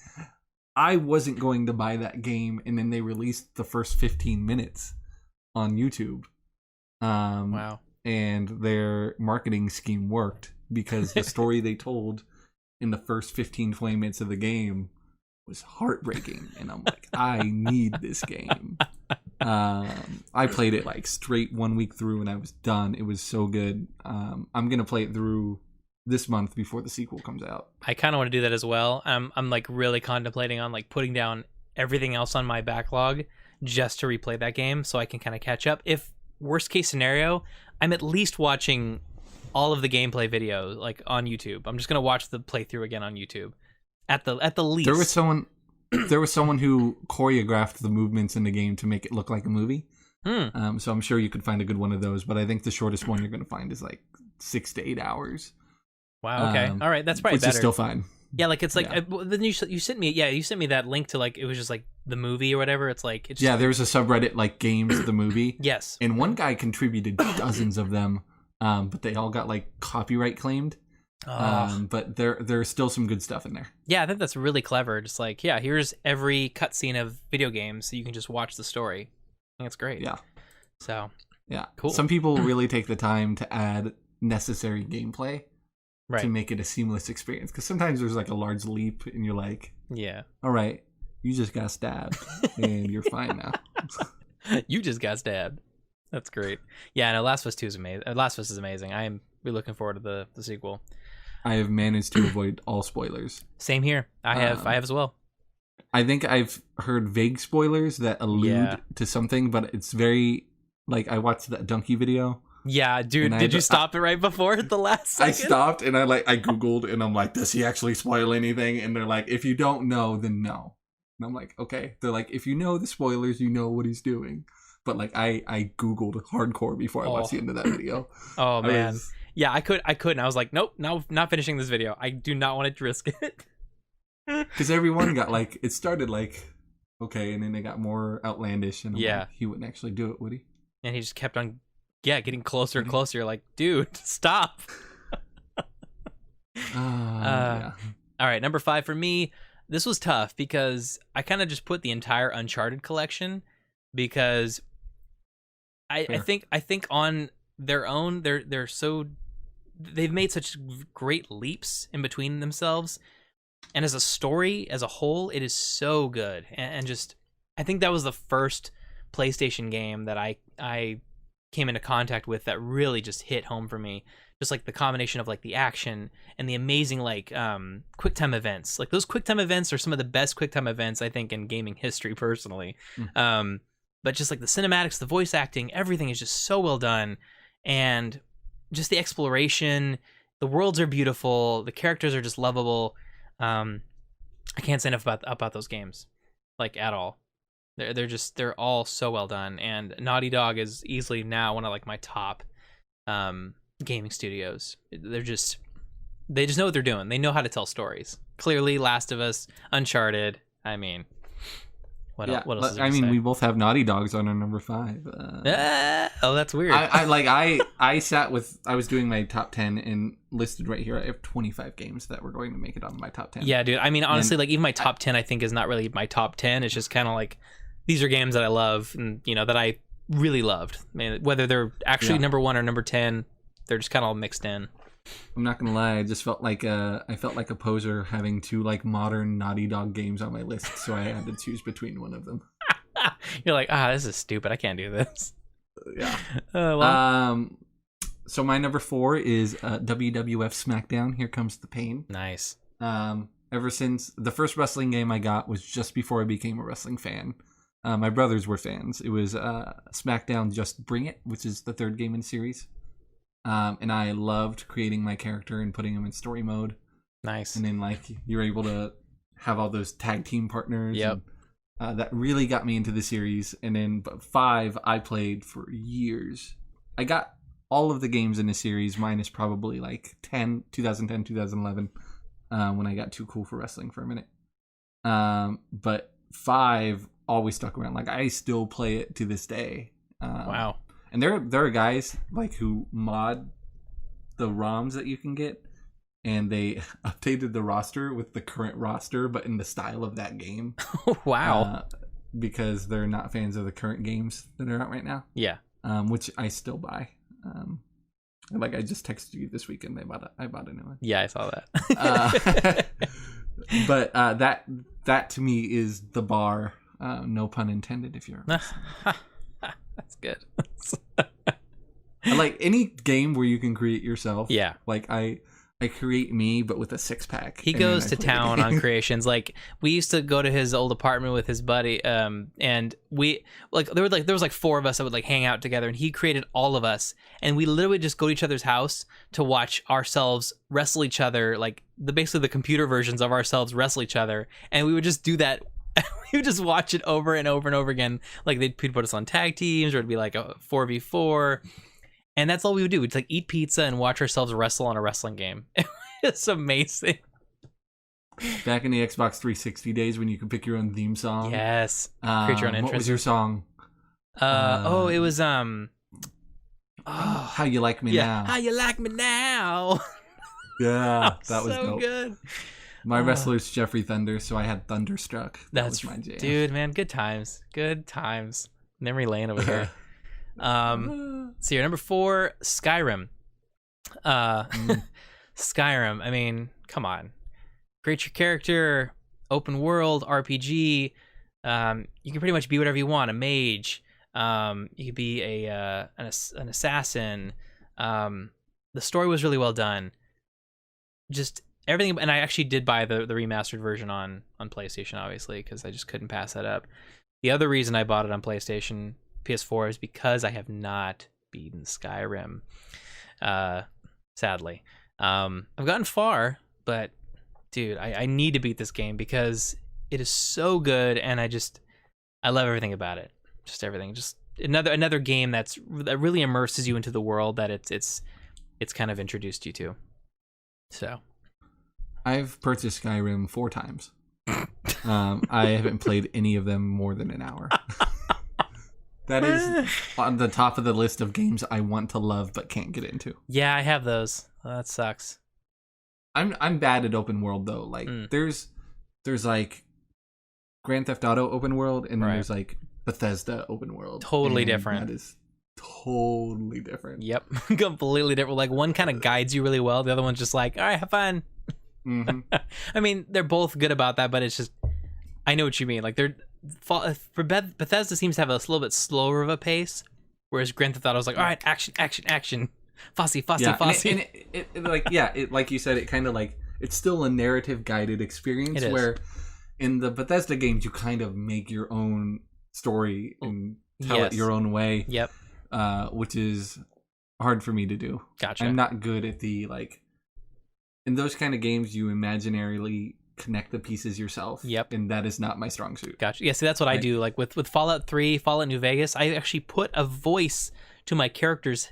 Speaker 1: I wasn't going to buy that game, and then they released the first 15 minutes on YouTube.
Speaker 2: Wow.
Speaker 1: And their marketing scheme worked because the story they told in the first 15-20 minutes of the game was heartbreaking. And I'm like, I need this game. I played it like straight 1 week through and I was done. It was so good. I'm going to play it through this month before the sequel comes out.
Speaker 2: I kind of want to do that as well. I'm like really contemplating on like putting down everything else on my backlog just to replay that game so I can kind of catch up. If worst case scenario, I'm at least watching all of the gameplay videos like on YouTube. I'm just going to watch the playthrough again on YouTube at the least.
Speaker 1: There was someone who choreographed the movements in the game to make it look like a movie. So I'm sure you could find a good one of those, but I think the shortest one you're going to find is like 6 to 8 hours.
Speaker 2: Wow. Okay. All right. That's probably
Speaker 1: which
Speaker 2: better.
Speaker 1: is still fine.
Speaker 2: Yeah. Like it's like then you sent me. Yeah, you sent me that link to like it was just like the movie or whatever. It's like it's just,
Speaker 1: there's a subreddit like Games the Movie.
Speaker 2: Yes.
Speaker 1: And one guy contributed dozens of them, but they all got like copyright claimed. But there's still some good stuff in there.
Speaker 2: Yeah, I think that's really clever. Just like here's every cutscene of video games, so you can just watch the story. I think it's great.
Speaker 1: Yeah.
Speaker 2: So.
Speaker 1: Yeah.
Speaker 2: Cool.
Speaker 1: Some people really take the time to add necessary gameplay.
Speaker 2: Right.
Speaker 1: To make it a seamless experience, because sometimes there's like a large leap and you're like, all right, you just got stabbed and you're fine now.
Speaker 2: You just got stabbed. That's great. Yeah, no, Last of Us 2 is amazing. Last of Us is amazing. I am really looking forward to the sequel.
Speaker 1: I have managed to avoid all spoilers.
Speaker 2: Same here. I have as well.
Speaker 1: I think I've heard vague spoilers that allude to something, but it's very like I watched that donkey video.
Speaker 2: Yeah, dude, did you stop it right before the last second?
Speaker 1: I stopped and I Googled and I'm like, does he actually spoil anything? And they're like, if you don't know, then no. And I'm like, okay. They're like, if you know the spoilers, you know what he's doing. But like I Googled hardcore before I watched the end of that video.
Speaker 2: Oh man. Yeah, I couldn't. I was like, nope, no, not finishing this video. I do not want to risk it.
Speaker 1: Because everyone got like, it started like, okay, and then they got more outlandish and I'm like, he wouldn't actually do it, would he?
Speaker 2: And he just kept on getting closer and closer. You're like, dude, stop. All right, number 5 for me. This was tough because I kind of just put the entire Uncharted collection because I think on their own they've made such great leaps in between themselves, and as a story as a whole, it is so good. And just I think that was the first PlayStation game that I came into contact with that really just hit home for me. Just like the combination of like the action and the amazing like QuickTime events. Like those QuickTime events are some of the best QuickTime events I think in gaming history personally. But just like the cinematics, the voice acting, everything is just so well done, and just the exploration, the worlds are beautiful, the characters are just lovable. I can't say enough about those games, like at all. They're all so well done, and Naughty Dog is easily now one of like my top gaming studios. They just know what they're doing. They know how to tell stories. Clearly, Last of Us, Uncharted. I mean, what else?
Speaker 1: I mean, we both have Naughty Dogs on our number 5.
Speaker 2: Oh, that's weird.
Speaker 1: I was doing my top 10 and listed right here. I have 25 games that were going to make it on my top 10.
Speaker 2: Yeah, dude. I mean, honestly, like even my top 10, I think is not really my top 10. It's just kind of like these are games that I love and that I really loved. I mean, whether they're actually number 1 or number 10, they're just kind of all mixed in.
Speaker 1: I'm not gonna lie, I just felt like a poser having 2 like modern Naughty Dog games on my list, so I had to choose between one of them.
Speaker 2: You're like, this is stupid. I can't do this.
Speaker 1: Yeah.
Speaker 2: Well.
Speaker 1: So my number 4 is WWF SmackDown. Here Comes the Pain.
Speaker 2: Nice.
Speaker 1: Ever since the first wrestling game I got was just before I became a wrestling fan. My brothers were fans. It was SmackDown Just Bring It, which is the 3rd game in the series. And I loved creating my character and putting him in story mode.
Speaker 2: Nice.
Speaker 1: And then like you're able to have all those tag team partners.
Speaker 2: Yep.
Speaker 1: And, that really got me into the series. And then 5 I played for years. I got all of the games in the series minus probably like 2010, 2011 when I got too cool for wrestling for a minute. But 5 always stuck around. Like I still play it to this day.
Speaker 2: Wow.
Speaker 1: And there are guys like who mod the ROMs that you can get, and they updated the roster with the current roster, but in the style of that game.
Speaker 2: Wow!
Speaker 1: Because they're not fans of the current games that are out right now.
Speaker 2: Yeah.
Speaker 1: Which I still buy. Like I just texted you this weekend. I bought a new one.
Speaker 2: Yeah, I saw that.
Speaker 1: But that to me is the bar. No pun intended. If you're.
Speaker 2: That's good.
Speaker 1: I like any game where you can create yourself.
Speaker 2: Yeah.
Speaker 1: Like I create me, but with a 6-pack.
Speaker 2: He goes to town on creations. Like we used to go to his old apartment with his buddy, and we there was like 4 of us that would like hang out together, and he created all of us, and we literally just go to each other's house to watch ourselves wrestle each other, like basically the computer versions of ourselves wrestle each other, and we would just do that. We would just watch it over and over and over again. Like they'd put us on tag teams, or it'd be like a 4v4, and that's all we would do. We'd like eat pizza and watch ourselves wrestle on a wrestling game. It's amazing.
Speaker 1: Back in the Xbox 360 days when you could pick your own theme song.
Speaker 2: Yes. Create your own entrance.
Speaker 1: What was your song?
Speaker 2: It was
Speaker 1: How You Like Me Now.
Speaker 2: How You Like Me Now.
Speaker 1: Yeah, that was
Speaker 2: so
Speaker 1: dope.
Speaker 2: Good.
Speaker 1: My wrestler's Jeffrey Thunder, so I had Thunderstruck. That was my jam.
Speaker 2: Dude, man, good times. Good times. Memory lane over here. So your number 4, Skyrim. Skyrim, I mean, come on. Create your character, open world, RPG. You can pretty much be whatever you want. A mage. You could be an assassin. The story was really well done. Just everything, and I actually did buy the remastered version on PlayStation, obviously, because I just couldn't pass that up. The other reason I bought it on PlayStation PS4 is because I have not beaten Skyrim. Sadly, I've gotten far, but dude, I need to beat this game because it is so good, and I love everything about it. Just everything. Just another game that really immerses you into the world that it's kind of introduced you to. So.
Speaker 1: I've purchased Skyrim 4 times. I haven't played any of them more than an hour. That is on the top of the list of games I want to love but can't get into.
Speaker 2: Yeah, I have those. That sucks.
Speaker 1: I'm bad at open world though. Like there's like Grand Theft Auto open world, and then there's like Bethesda open world.
Speaker 2: Totally different.
Speaker 1: That is totally different.
Speaker 2: Yep, completely different. Like one kind of guides you really well. The other one's just like, all right, have fun.
Speaker 1: Mm-hmm.
Speaker 2: I mean, they're both good about that, but it's just, I know what you mean. Like Bethesda seems to have a little bit slower of a pace, whereas Grand Theft Auto is like, all right, action, Fosse.
Speaker 1: And it like you said, it kind of like it's still a narrative guided experience where in the Bethesda games you kind of make your own story and tell it your own way.
Speaker 2: Yep.
Speaker 1: Which is hard for me to do.
Speaker 2: Gotcha.
Speaker 1: I'm not good at the like in those kind of games, you imaginarily connect the pieces yourself.
Speaker 2: Yep.
Speaker 1: And that is not my strong suit.
Speaker 2: Gotcha. Yeah, see, that's what I do. Like with Fallout 3, Fallout New Vegas, I actually put a voice to my character's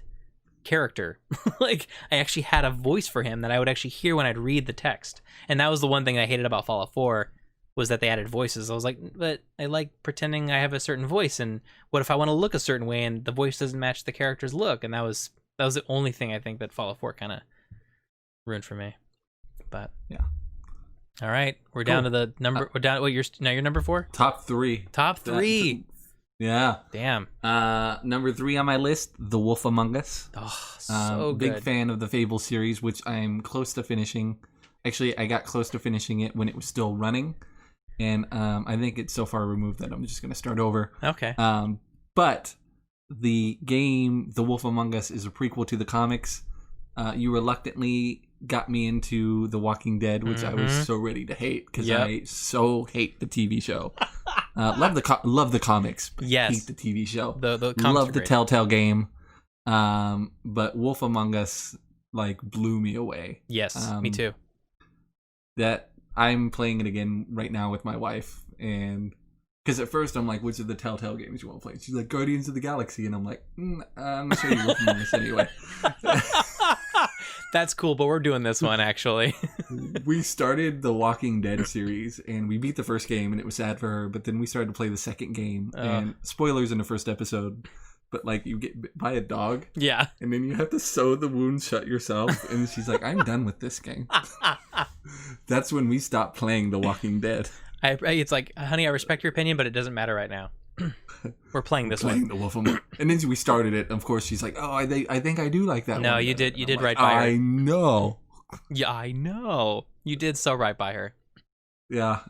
Speaker 2: character. Like, I actually had a voice for him that I would actually hear when I'd read the text. And that was the one thing I hated about Fallout 4, was that they added voices. I was like, but I like pretending I have a certain voice, and what if I want to look a certain way and the voice doesn't match the character's look? And that was the only thing I think that Fallout 4 kind of ruined for me. But
Speaker 1: yeah.
Speaker 2: All right, we're down to the number. We're down. What you're number 4?
Speaker 1: Top 3.
Speaker 2: Top 3.
Speaker 1: Yeah.
Speaker 2: Damn.
Speaker 1: Number 3 on my list, The Wolf Among Us.
Speaker 2: Oh, so good.
Speaker 1: Big fan of the Fable series, which I'm close to finishing. Actually, I got close to finishing it when it was still running, and I think it's so far removed that I'm just going to start over.
Speaker 2: Okay.
Speaker 1: But the game, The Wolf Among Us, is a prequel to the comics. You reluctantly got me into The Walking Dead, which I was so ready to hate because I so hate the TV show. Love the comics, but hate the TV show.
Speaker 2: The comics
Speaker 1: love the Telltale game, but Wolf Among Us like blew me away.
Speaker 2: Yes, me too.
Speaker 1: That I'm playing it again right now with my wife, and because at first I'm like, which of the Telltale games you want to play? She's like, Guardians of the Galaxy, and I'm like, I'm gonna show you Wolf Among Us anyway.
Speaker 2: That's cool, but we're doing this one actually.
Speaker 1: We started the Walking Dead series, and we beat the first game, and it was sad for her. But then we started to play the second game, and spoilers in the first episode. But like, you get bit by a dog, and then you have to sew the wound shut yourself. And she's like, "I'm done with this game." That's when we stopped playing The Walking Dead.
Speaker 2: It's like, honey, I respect your opinion, but it doesn't matter right now. We're playing this one.
Speaker 1: The Wolf Among Us. And then we started it. Of course, she's like, "Oh, I think I do like that."
Speaker 2: No,
Speaker 1: one.
Speaker 2: you did. You did
Speaker 1: like,
Speaker 2: right by her.
Speaker 1: I know.
Speaker 2: Yeah, I know. You did so right by her.
Speaker 1: Yeah,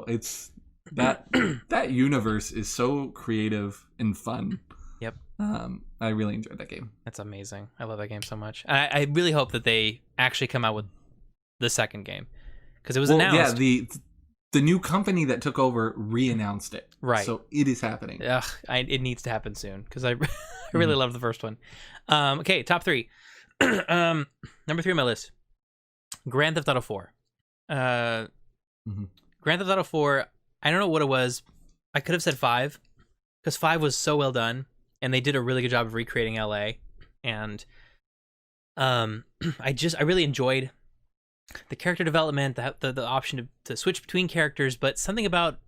Speaker 1: it's that universe is so creative and fun.
Speaker 2: Yep.
Speaker 1: I really enjoyed that game.
Speaker 2: That's amazing. I love that game so much. I really hope that they actually come out with the second game, because it was announced.
Speaker 1: Yeah, the new company that took over re-announced it.
Speaker 2: Right.
Speaker 1: So it is happening.
Speaker 2: Ugh, it needs to happen soon, because I really love the first one. Okay, top 3. Number 3 on my list, Grand Theft Auto 4. Grand Theft Auto 4, I don't know what it was. I could have said 5, because 5 was so well done, and they did a really good job of recreating LA. And I really enjoyed the character development, the option to switch between characters, but something about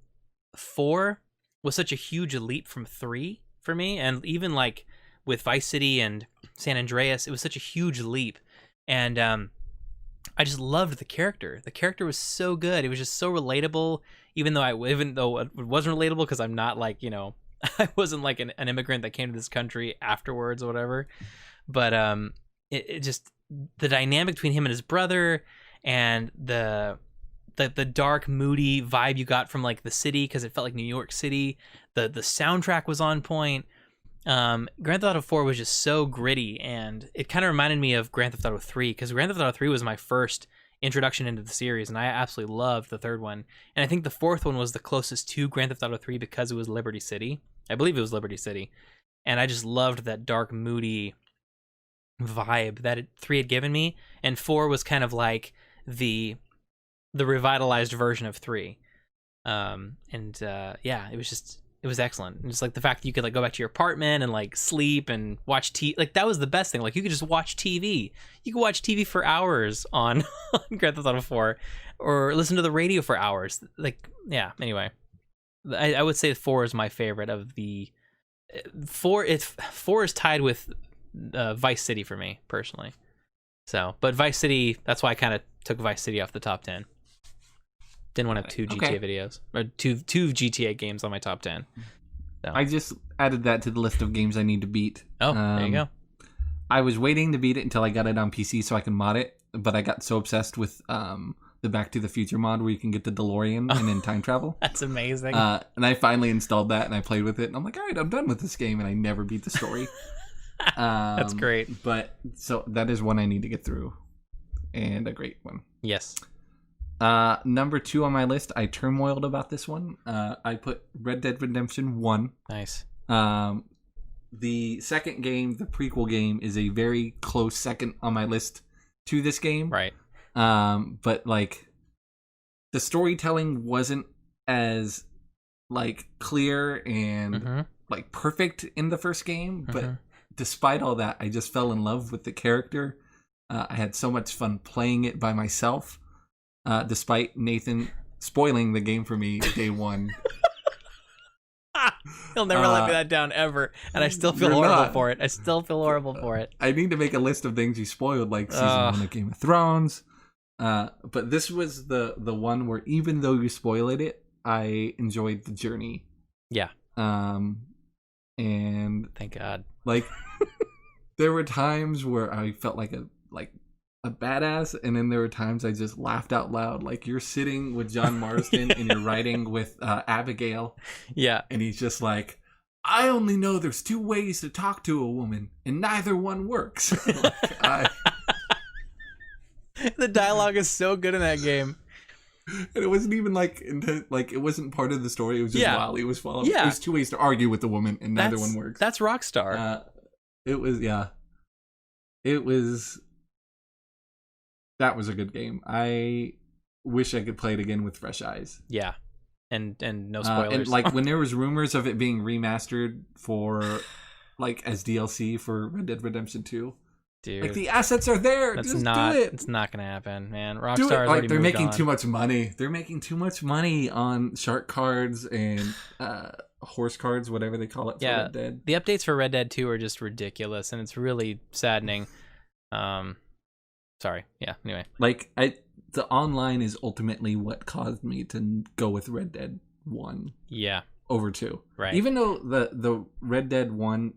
Speaker 2: 4 was such a huge leap from 3 for me, and even like with Vice City and San Andreas, it was such a huge leap. And I just loved the character. The character was so good. It was just so relatable, even though it wasn't relatable, because I'm not like, I wasn't like an immigrant that came to this country afterwards or whatever. But it just, the dynamic between him and his brother, and the dark, moody vibe you got from like the city, because it felt like New York City. The soundtrack was on point. Grand Theft Auto 4 was just so gritty, and it kind of reminded me of Grand Theft Auto 3, because Grand Theft Auto 3 was my first introduction into the series, and I absolutely loved the third one. And I think the fourth one was the closest to Grand Theft Auto 3 because it was Liberty City. I believe it was Liberty City. And I just loved that dark, moody vibe that 3 had given me, and 4 was kind of like the revitalized version of 3. It was excellent. And just like the fact that you could like go back to your apartment and like sleep and watch TV, like that was the best thing. Like you could just watch TV. You could watch TV for hours on Grand Theft Auto 4, or listen to the radio for hours. Like, yeah. Anyway, I would say 4 is my favorite of the 4. 4 is tied with Vice City for me personally. So, but Vice City, that's why I kind of took Vice City off the top 10. Didn't want to have 2 GTA videos, or two GTA games on my top 10. So.
Speaker 1: I just added that to the list of games I need to beat.
Speaker 2: Oh, there you go.
Speaker 1: I was waiting to beat it until I got it on PC so I can mod it, but I got so obsessed with the Back to the Future mod where you can get the DeLorean and then time travel.
Speaker 2: That's amazing.
Speaker 1: And I finally installed that and I played with it, and I'm like, all right, I'm done with this game, and I never beat the story.
Speaker 2: That's great.
Speaker 1: But so that is one I need to get through, and a great one.
Speaker 2: Yes.
Speaker 1: Number 2 on my list, I turmoiled about this one. I put Red Dead Redemption 1.
Speaker 2: Nice.
Speaker 1: The second game, the prequel game, is a very close second on my list to this game.
Speaker 2: Right.
Speaker 1: But like the storytelling wasn't as like clear and like perfect in the first game, but despite all that, I just fell in love with the character. I had so much fun playing it by myself, despite Nathan spoiling the game for me day one.
Speaker 2: He'll never let me that down ever, and I still feel horrible for it. I still feel horrible for it.
Speaker 1: I need to make a list of things you spoiled, like season 1 of Game of Thrones. But this was the one where even though you spoiled it, I enjoyed the journey.
Speaker 2: Yeah.
Speaker 1: And
Speaker 2: thank God.
Speaker 1: Like there were times where I felt like a badass, and then there were times I just laughed out loud. Like you're sitting with John Marsden and you're writing with Abigail.
Speaker 2: Yeah.
Speaker 1: And he's just like, I only know there's 2 ways to talk to a woman, and neither one works.
Speaker 2: The dialogue is so good in that game.
Speaker 1: And it wasn't even like it wasn't part of the story. It was just while he was following.
Speaker 2: Yeah.
Speaker 1: There's 2 ways to argue with the woman, and neither one works.
Speaker 2: That's Rockstar.
Speaker 1: That was a good game. I wish I could play it again with fresh eyes.
Speaker 2: Yeah, and no spoilers.
Speaker 1: And like when there was rumors of it being remastered for like as DLC for Red Dead Redemption 2.
Speaker 2: Dude,
Speaker 1: like the assets are there. Just do it.
Speaker 2: It's not gonna happen, man. Rockstar
Speaker 1: like they're making too much money. They're making too much money on shark cards and horse cards, whatever they call it. For Red Dead.
Speaker 2: The updates for Red Dead 2 are just ridiculous, and it's really saddening. Sorry. Yeah. Anyway,
Speaker 1: like the online is ultimately what caused me to go with Red Dead 1.
Speaker 2: Yeah.
Speaker 1: Over 2.
Speaker 2: Right.
Speaker 1: Even though the Red Dead 1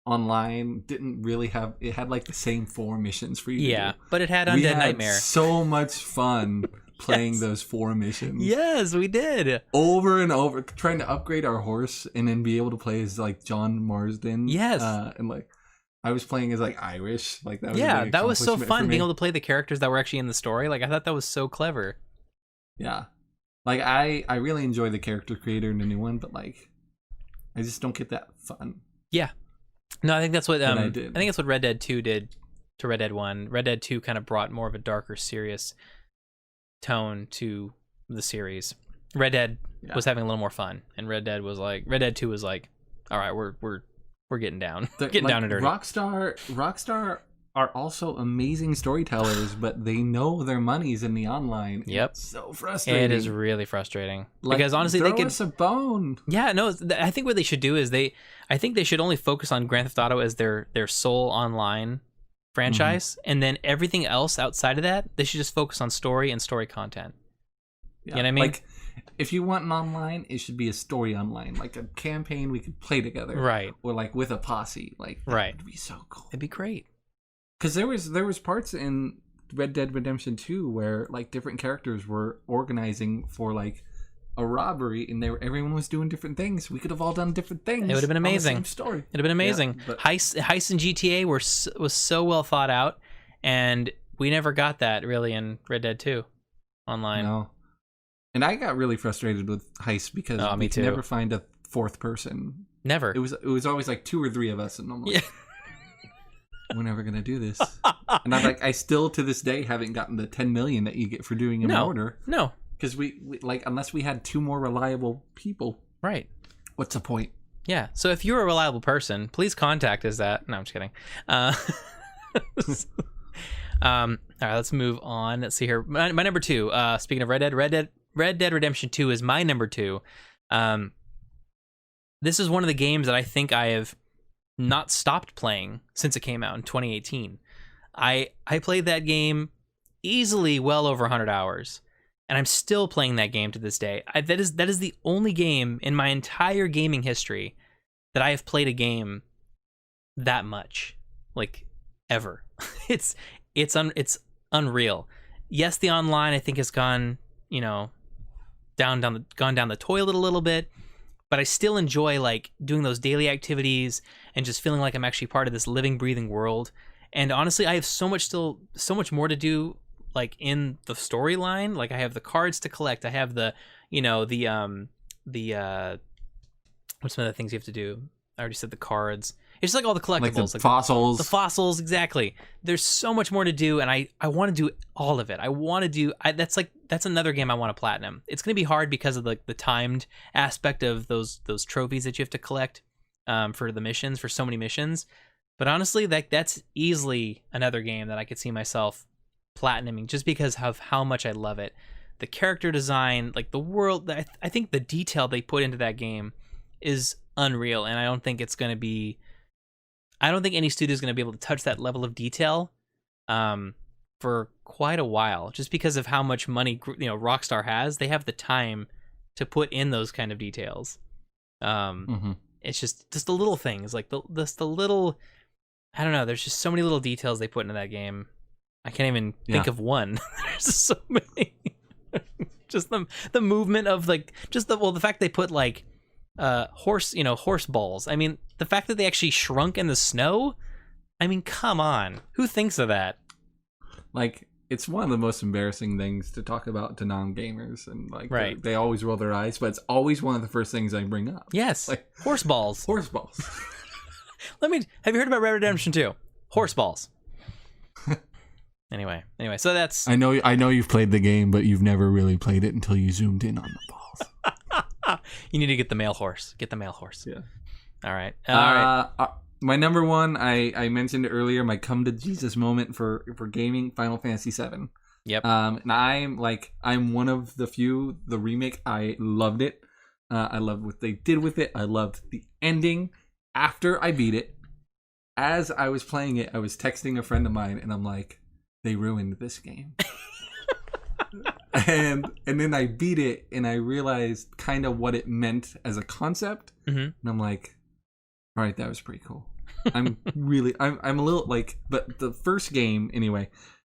Speaker 1: online didn't really have, it had like the same 4 missions for you to do.
Speaker 2: But it had Undead Nightmare.
Speaker 1: So much fun playing those 4 missions.
Speaker 2: Yes, we did.
Speaker 1: Over and over, trying to upgrade our horse and then be able to play as like John Marsden.
Speaker 2: Yes.
Speaker 1: And like I was playing as like Irish. Like that was
Speaker 2: that was so fun being able to play the characters that were actually in the story. Like I thought that was so clever.
Speaker 1: Yeah. Like I really enjoy the character creator in the new one, but like I just don't get that fun.
Speaker 2: Yeah. No, I think that's what I
Speaker 1: did.
Speaker 2: think that's what Red Dead 2 did to Red Dead 1. Red Dead 2 kind of brought more of a darker, serious tone to the series. Red Dead was having a little more fun, and Red Dead 2 was like, all right, we're getting down. Getting down and dirty.
Speaker 1: Rockstar are also amazing storytellers, but they know their money's in the online.
Speaker 2: Yep.
Speaker 1: It's so frustrating.
Speaker 2: It is really frustrating.
Speaker 1: Like,
Speaker 2: because honestly,
Speaker 1: throw
Speaker 2: they could
Speaker 1: us a bone.
Speaker 2: Yeah, no, I think what they should do is I think they should only focus on Grand Theft Auto as their sole online franchise, and then everything else outside of that, they should just focus on story and story content.
Speaker 1: Yeah.
Speaker 2: You know what I mean?
Speaker 1: Like, if you want an online, it should be a story online, like a campaign we could play together,
Speaker 2: right?
Speaker 1: Or like with a posse, like that would be so cool.
Speaker 2: It'd be great.
Speaker 1: Because there was parts in Red Dead Redemption 2 where like different characters were organizing for like a robbery, and everyone was doing different things. We could have all done different things.
Speaker 2: It would have been amazing.
Speaker 1: On the same story.
Speaker 2: It'd have been amazing.
Speaker 1: Yeah,
Speaker 2: Heists in GTA was so well thought out, and we never got that really in Red Dead 2 online.
Speaker 1: No. And I got really frustrated with heists because we could never find a 4th person.
Speaker 2: Never.
Speaker 1: It was always like 2 or 3 of us, and I'm like, we're never gonna do this. And I still to this day haven't gotten the 10 million that you get for doing a murder.
Speaker 2: No.
Speaker 1: Because we like, unless we had 2 more reliable people,
Speaker 2: right?
Speaker 1: What's the point?
Speaker 2: Yeah. So if you're a reliable person, please contact us at. No, I'm just kidding. All right, let's move on. Let's see here. My number 2. Speaking of Red Dead Redemption 2 is my number 2. This is one of the games that I think I have not stopped playing since it came out in 2018. I played that game easily well over 100 hours, and I'm still playing that game to this day. That is the only game in my entire gaming history that I have played a game that much, like ever. It's unreal. Yes, the online I think has gone, gone down the toilet a little bit, but I still enjoy like doing those daily activities and just feeling like I'm actually part of this living, breathing world. And honestly, I have so much more to do, like in the storyline. Like I have the cards to collect. I have the what's some of the things you have to do? I already said the cards. It's just like all the collectibles,
Speaker 1: like fossils.
Speaker 2: The fossils, exactly. There's so much more to do, and I want to do all of it. I want to do. That's another game I want to platinum. It's going to be hard because of the timed aspect of those trophies that you have to collect for the missions, for so many missions. But honestly, that's easily another game that I could see myself platinuming just because of how much I love it. The character design, like the world, I think the detail they put into that game is unreal, and I don't think any studio is going to be able to touch that level of detail for quite a while, just because of how much money Rockstar has. They have the time to put in those kind of details. It's just the little things, like the little, I don't know. There's just so many little details they put into that game. I can't even think of one. There's just so many. Just the movement of like the fact they put like horse balls. I mean, the fact that they actually shrunk in the snow. I mean, come on. Who thinks of that?
Speaker 1: Like, it's one of the most embarrassing things to talk about to non-gamers, and like
Speaker 2: right.
Speaker 1: they always roll their eyes, but it's always one of the first things I bring up.
Speaker 2: Yes, like horse balls.
Speaker 1: Horse balls.
Speaker 2: Have you heard about Red Redemption 2? Horse balls. Anyway, so that's.
Speaker 1: I know you've played the game, but you've never really played it until you zoomed in on the balls.
Speaker 2: You need to get the male horse.
Speaker 1: Yeah.
Speaker 2: All right.
Speaker 1: My number one, I mentioned earlier, my come to Jesus moment for gaming, Final Fantasy VII.
Speaker 2: Yep.
Speaker 1: And I'm one of the few. The remake, I loved it. I loved what they did with it. I loved the ending. After I beat it, as I was playing it, I was texting a friend of mine, and I'm like, they ruined this game. and then I beat it, and I realized kind of what it meant as a concept. And I'm like, all right, that was pretty cool. I'm a little like, but the first game anyway.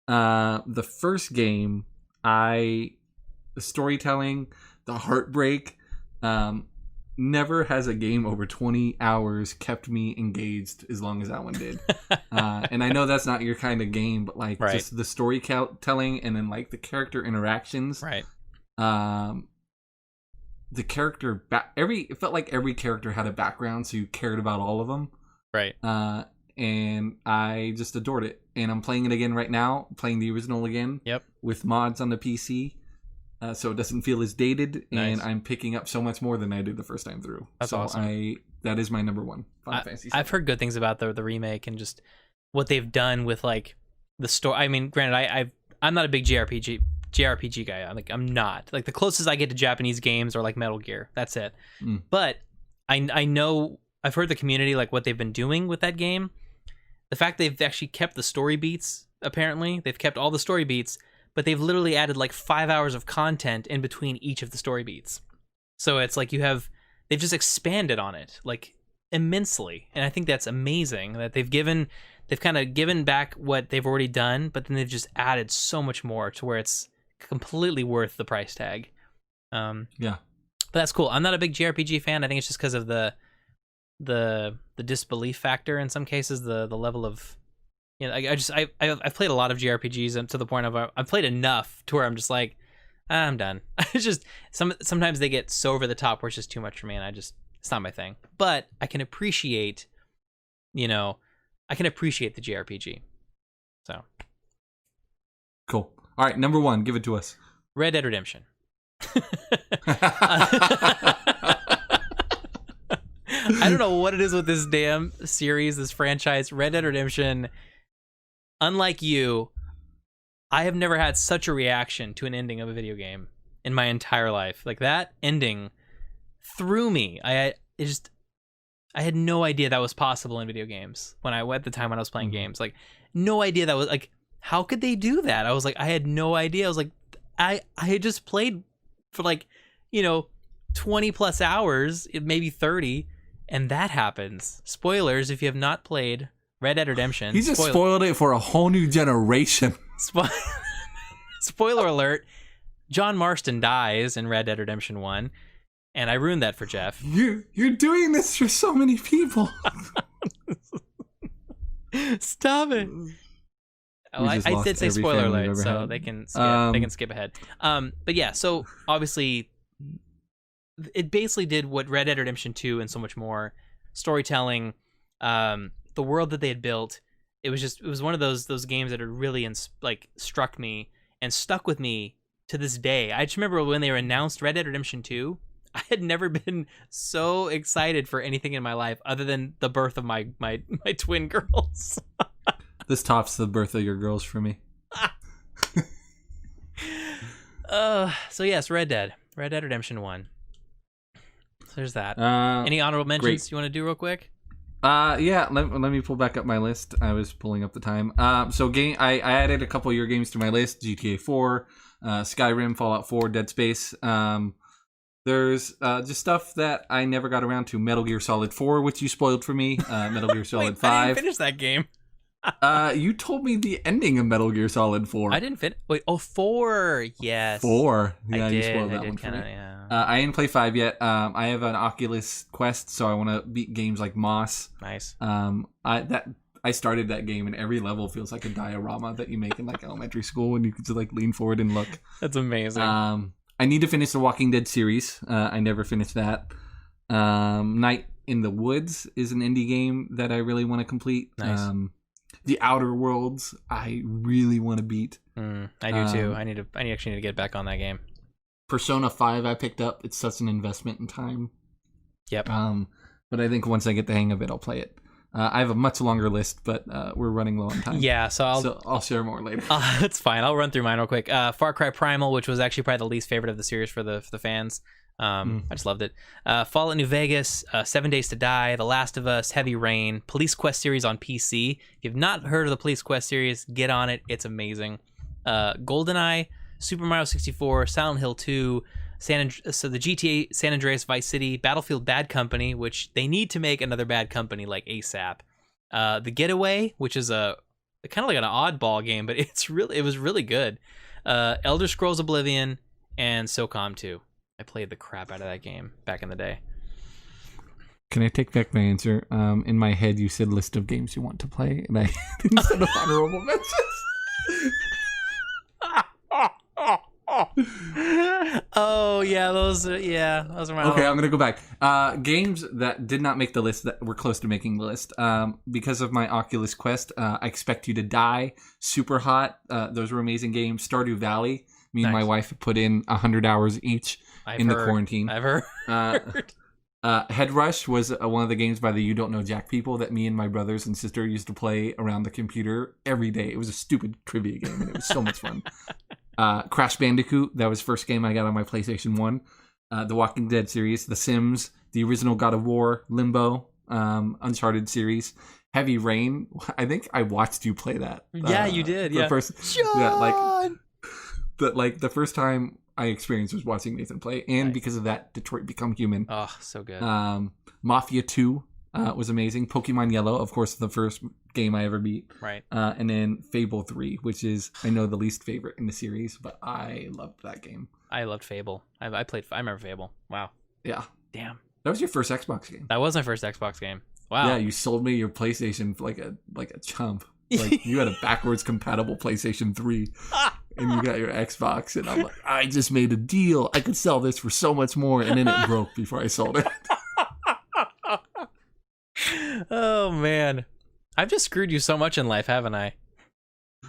Speaker 1: The first game, the storytelling, the heartbreak. Never has a game over 20 hours kept me engaged as long as that one did. And I know that's not your kind of game, but like
Speaker 2: right.
Speaker 1: just the storytelling and then like the character interactions.
Speaker 2: Right.
Speaker 1: The character it felt like every character had a background, so you cared about all of them.
Speaker 2: Right.
Speaker 1: And I just adored it. And I'm playing it again right now, playing the original again.
Speaker 2: Yep.
Speaker 1: With mods on the PC. So it doesn't feel as dated, and I'm picking up so much more than I did the first time through.
Speaker 2: That's awesome.
Speaker 1: That is my number one. Final Fantasy VII.
Speaker 2: I've heard good things about the remake and just what they've done with like the story. I mean, granted, I'm not a big JRPG guy. I'm not. Like the closest I get to Japanese games are like Metal Gear. That's it. But I know I've heard the community like what they've been doing with that game. The fact they've actually kept the story beats. Apparently, they've kept all the story beats. But they've literally added like 5 hours of content in between each of the story beats. So it's like they've just expanded on it like immensely. And I think that's amazing that they've kind of given back what they've already done, but then they've just added so much more to where it's completely worth the price tag.
Speaker 1: Yeah.
Speaker 2: But that's cool. I'm not a big JRPG fan. I think it's just because of the disbelief factor in some cases, the level of, you know, I've played a lot of JRPGs to the point of I've played enough to where I'm just like, I'm done. It's just sometimes they get so over the top where it's just too much for me, and it's not my thing. But I can appreciate, the JRPG. So
Speaker 1: cool. All right, number one, give it to us.
Speaker 2: Red Dead Redemption. I don't know what it is with this damn series, this franchise, Red Dead Redemption. Unlike you, I have never had such a reaction to an ending of a video game in my entire life. Like that ending threw me. I had no idea that was possible in video games at the time when I was playing games. Like no idea that was like, how could they do that? I was like, I had no idea. I was like, I had just played for 20 plus hours, maybe 30, and that happens. Spoilers if you have not played Red Dead Redemption.
Speaker 1: He just spoiled it for a whole new generation.
Speaker 2: Spoiler alert, John Marston dies in Red Dead Redemption 1, and I ruined that for Jeff.
Speaker 1: You're doing this for so many people.
Speaker 2: Stop it. Oh, I did say spoiler alert, so they can skip ahead. But yeah, so obviously it basically did what Red Dead Redemption 2 and so much more storytelling, the world that they had built. It was one of those games that had really struck me and stuck with me to this day. I just remember when they announced Red Dead Redemption 2, I had never been so excited for anything in my life other than the birth of my twin girls.
Speaker 1: This tops the birth of your girls for me.
Speaker 2: So yes, Red Dead Redemption 1. So there's that. Any honorable mentions you want to do real quick?
Speaker 1: Yeah, let me pull back up my list. I was pulling up the time. I added a couple of your games to my list: GTA 4, Skyrim, Fallout 4, Dead Space. There's just stuff that I never got around to. Metal Gear Solid 4, which you spoiled for me. Metal Gear Solid 5.
Speaker 2: I didn't finish that game.
Speaker 1: You told me the ending of Metal Gear Solid 4.
Speaker 2: I didn't finish. Wait, 4. Yes.
Speaker 1: 4. Yeah,
Speaker 2: you
Speaker 1: spoiled that one for me. Yeah. I didn't play 5 yet. I have an Oculus Quest, so I want to beat games like Moss.
Speaker 2: Nice.
Speaker 1: I started that game, and every level feels like a diorama that you make in like elementary school, and you can just like lean forward and look.
Speaker 2: That's amazing.
Speaker 1: I need to finish the Walking Dead series. I never finished that. Night in the Woods is an indie game that I really want to complete.
Speaker 2: Nice.
Speaker 1: The Outer Worlds, I really want to beat.
Speaker 2: I do too. I actually need to get back on that game.
Speaker 1: Persona 5 I picked up. It's such an investment in time.
Speaker 2: Yep.
Speaker 1: But I think once I get the hang of it, I'll play it. I have a much longer list, but we're running low on time.
Speaker 2: Yeah, so
Speaker 1: I'll share more later.
Speaker 2: That's fine. I'll run through mine real quick. Far Cry Primal, which was actually probably the least favorite of the series for the fans. I just loved it. Fallout New Vegas, 7 Days to Die, The Last of Us, Heavy Rain, Police Quest series on PC. If you've not heard of the Police Quest series, get on it. It's amazing. GoldenEye, Super Mario 64, Silent Hill 2, the GTA San Andreas Vice City, Battlefield Bad Company, which they need to make another Bad Company like ASAP. The Getaway, which is a kind of like an oddball game, but it was really good. Elder Scrolls Oblivion, and SOCOM 2. I played the crap out of that game back in the day.
Speaker 1: Can I take back my answer? In my head, you said list of games you want to play, and I instead of honorable mentions.
Speaker 2: Oh yeah, those are my.
Speaker 1: Okay, I'm gonna go back. Games that did not make the list that were close to making the list. Because of my Oculus Quest, I Expect You to Die, Super Hot. Those were amazing games. Stardew Valley. Me and my wife put in 100 hours each the quarantine.
Speaker 2: I've heard.
Speaker 1: Head Rush was one of the games by the You Don't Know Jack people that me and my brothers and sister used to play around the computer every day. It was a stupid trivia game, and it was so much fun. Crash Bandicoot, that was the first game I got on my PlayStation 1. The Walking Dead series, The Sims, the original God of War, Limbo, Uncharted series. Heavy Rain, I think I watched you play that.
Speaker 2: Yeah, you did.
Speaker 1: The first time I experienced was watching Nathan play, and because of that, Detroit Become Human.
Speaker 2: Oh, so good.
Speaker 1: Mafia 2 was amazing. Pokemon Yellow, of course, the first game I ever beat.
Speaker 2: Right.
Speaker 1: And then Fable 3, which is, I know, the least favorite in the series, but I loved that game.
Speaker 2: I loved Fable. I remember Fable. Wow.
Speaker 1: Yeah.
Speaker 2: Damn.
Speaker 1: That was your first Xbox game.
Speaker 2: That was my first Xbox game. Wow.
Speaker 1: Yeah, you sold me your PlayStation like a chump. Like, you had a backwards compatible PlayStation 3, and you got your Xbox, and I'm like, I just made a deal. I could sell this for so much more, and then it broke before I sold it.
Speaker 2: Oh, man. I've just screwed you so much in life, haven't I?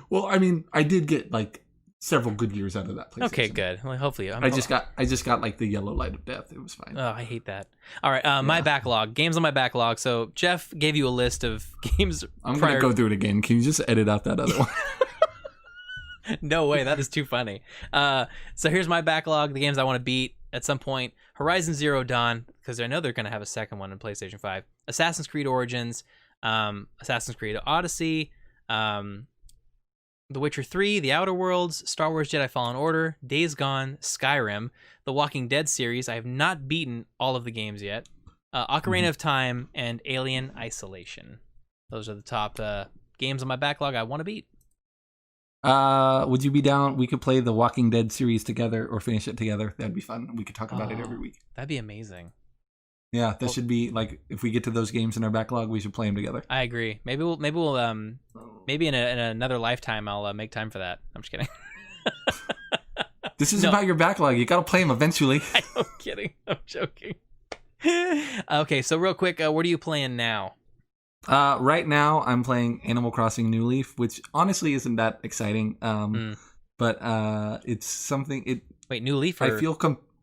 Speaker 1: Well, I mean, I did get, like, several good years out of that PlayStation.
Speaker 2: Okay, good. Well, hopefully.
Speaker 1: I just got like the yellow light of death. It was fine.
Speaker 2: Oh, I hate that. All right, my backlog. Games on my backlog. So Jeff gave you a list of games.
Speaker 1: I'm going to go through it again. Can you just edit out that other one?
Speaker 2: No way. That is too funny. So here's my backlog. The games I want to beat at some point. Horizon Zero Dawn, because I know they're going to have a second one in PlayStation 5. Assassin's Creed Origins. Assassin's Creed Odyssey. The Witcher 3, The Outer Worlds, Star Wars Jedi Fallen Order, Days Gone, Skyrim, The Walking Dead series. I have not beaten all of the games yet. Ocarina of Time, and Alien Isolation. Those are the top games on my backlog I want to beat.
Speaker 1: Would you be down? We could play the Walking Dead series together or finish it together. That'd be fun. We could talk about it every week.
Speaker 2: That'd be amazing.
Speaker 1: Yeah, that should be like, if we get to those games in our backlog, we should play them together.
Speaker 2: I agree. Maybe in another lifetime I'll make time for that. I'm just kidding.
Speaker 1: This is about your backlog. You got to play them eventually.
Speaker 2: I'm kidding. I'm joking. Okay, so real quick, what are you playing now?
Speaker 1: Right now I'm playing Animal Crossing New Leaf, which honestly isn't that exciting. But it's something.
Speaker 2: Wait, New Leaf or
Speaker 1: I feel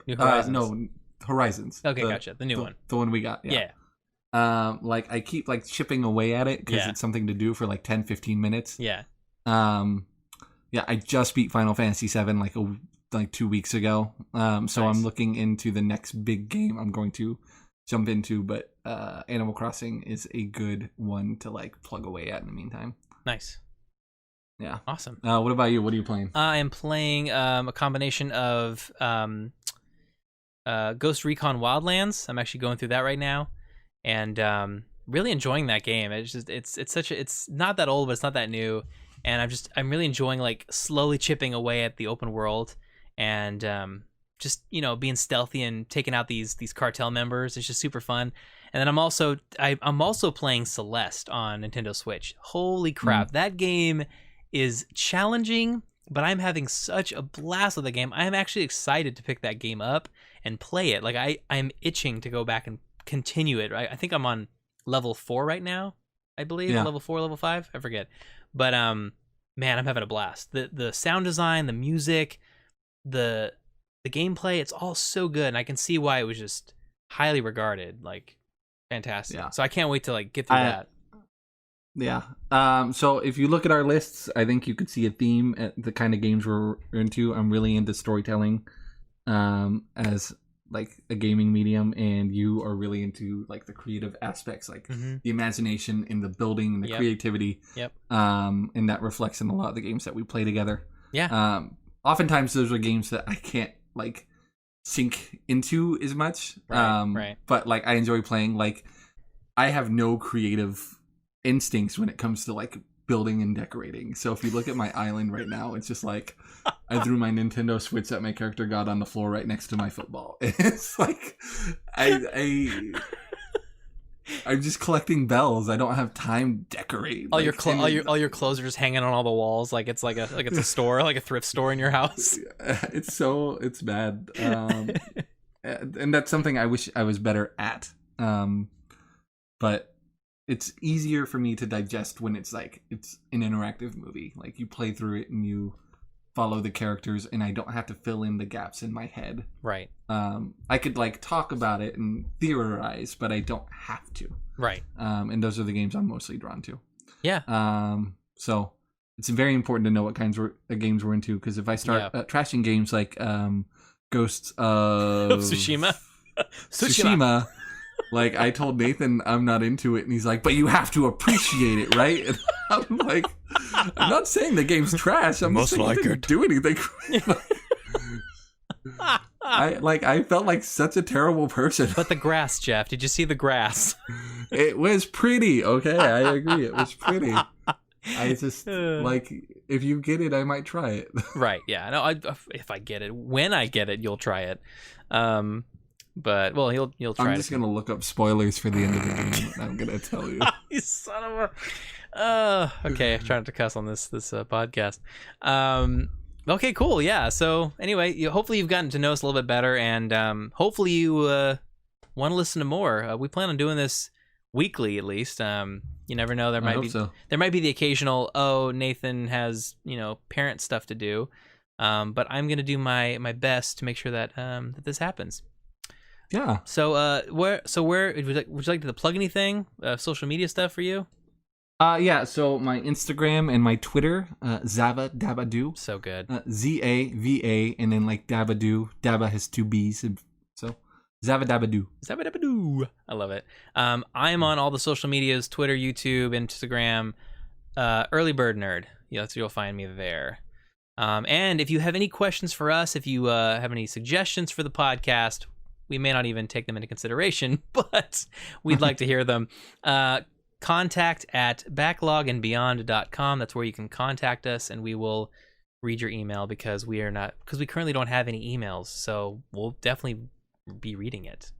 Speaker 2: New Horizons?
Speaker 1: No, Horizons.
Speaker 2: Okay, gotcha. The new one,
Speaker 1: the one we got. Yeah. Like I keep like chipping away at it because it's something to do for like 10-15 minutes.
Speaker 2: Yeah.
Speaker 1: Yeah, I just beat Final Fantasy VII like 2 weeks ago. So nice. I'm looking into the next big game I'm going to jump into, but Animal Crossing is a good one to like plug away at in the meantime.
Speaker 2: Nice.
Speaker 1: Yeah.
Speaker 2: Awesome.
Speaker 1: What about you? What are you playing?
Speaker 2: I am playing a combination of Ghost Recon Wildlands. I'm actually going through that right now, and really enjoying that game. It's not that old, but it's not that new, and I'm really enjoying like slowly chipping away at the open world, and just being stealthy and taking out these cartel members. It's just super fun. And then I'm also playing Celeste on Nintendo Switch. Holy crap, that game is challenging, but I'm having such a blast with the game. I'm actually excited to pick that game up and play it. Like I'm itching to go back and continue it. I think I'm on level 4 right now, I believe. Yeah. Level 4, level 5, I forget. But man, I'm having a blast. The sound design, the music, the gameplay, it's all so good, and I can see why it was just highly regarded. Like fantastic. Yeah. So I can't wait to like get through that.
Speaker 1: Yeah. So if you look at our lists, I think you could see a theme at the kind of games we're into. I'm really into storytelling as like a gaming medium, and you are really into like the creative aspects, like the imagination in the building and the creativity.
Speaker 2: Yep.
Speaker 1: And that reflects in a lot of the games that we play together.
Speaker 2: Yeah.
Speaker 1: Oftentimes those are games that I can't like sink into as much.
Speaker 2: Right.
Speaker 1: But like I enjoy playing. Like I have no creative instincts when it comes to like building and decorating. So if you look at my island right now, it's just like I threw my Nintendo Switch that my character got on the floor right next to my football. It's like I'm just collecting bells. I don't have time to decorate.
Speaker 2: All your clothes are just hanging on all the walls, like it's it's a store, like a thrift store in your house.
Speaker 1: It's bad. And that's something I wish I was better at. But it's easier for me to digest when it's like it's an interactive movie. Like you play through it and you follow the characters, and I don't have to fill in the gaps in my head.
Speaker 2: Right.
Speaker 1: I could like talk about it and theorize, but I don't have to.
Speaker 2: Right.
Speaker 1: And those are the games I'm mostly drawn to.
Speaker 2: Yeah.
Speaker 1: So it's very important to know what kinds of games we're into, because if I start trashing games like Ghosts of Tsushima, like I told Nathan I'm not into it, and he's like, but you have to appreciate it, right? And I'm like, I'm not saying the game's trash. I'm just saying it didn't do anything. I felt like such a terrible person.
Speaker 2: But the grass, Jeff, did you see the grass?
Speaker 1: It was pretty. Okay, I agree. It was pretty. I just like, if you get it, I might try it.
Speaker 2: Right. Yeah. No. If I get it, when I get it, you'll try it. But well, you'll try.
Speaker 1: I'm just gonna look up spoilers for the end of the game, and I'm gonna tell you.
Speaker 2: You son of a. Okay, I'm trying to cuss on this podcast. Okay, cool. Yeah. So anyway, hopefully you've gotten to know us a little bit better, and hopefully you want to listen to more. We plan on doing this weekly at least. You never know. There might be the occasional. Nathan has parent stuff to do, but I'm gonna do my best to make sure that that this happens.
Speaker 1: Yeah.
Speaker 2: So where would you like to plug anything? Social media stuff for you?
Speaker 1: Yeah. So my Instagram and my Twitter, Zava Dabadoo.
Speaker 2: So good.
Speaker 1: ZAVA, and then like Dabadoo. Daba has 2 B's. So Zava Dabadoo.
Speaker 2: Zava Dabadoo. I love it. I'm on all the social medias: Twitter, YouTube, Instagram. Early Bird Nerd. Yeah, you'll find me there. And if you have any questions for us, if you have any suggestions for the podcast, we may not even take them into consideration, but we'd like to hear them. Contact at backlogendbeyond.com. That's where you can contact us, and we will read your email because we currently don't have any emails, so we'll definitely be reading it.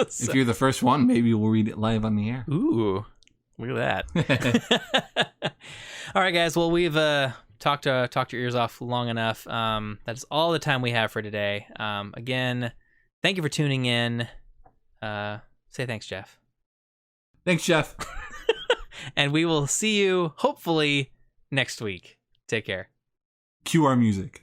Speaker 1: So, if you're the first one, maybe we'll read it live on the air.
Speaker 2: Ooh, look at that. All right, guys. Well, we've talked your ears off long enough. That's all the time we have for today. Again, thank you for tuning in. say thanks, Jeff.
Speaker 1: Thanks, Jeff.
Speaker 2: And we will see you hopefully next week. Take care.
Speaker 1: Cue our music.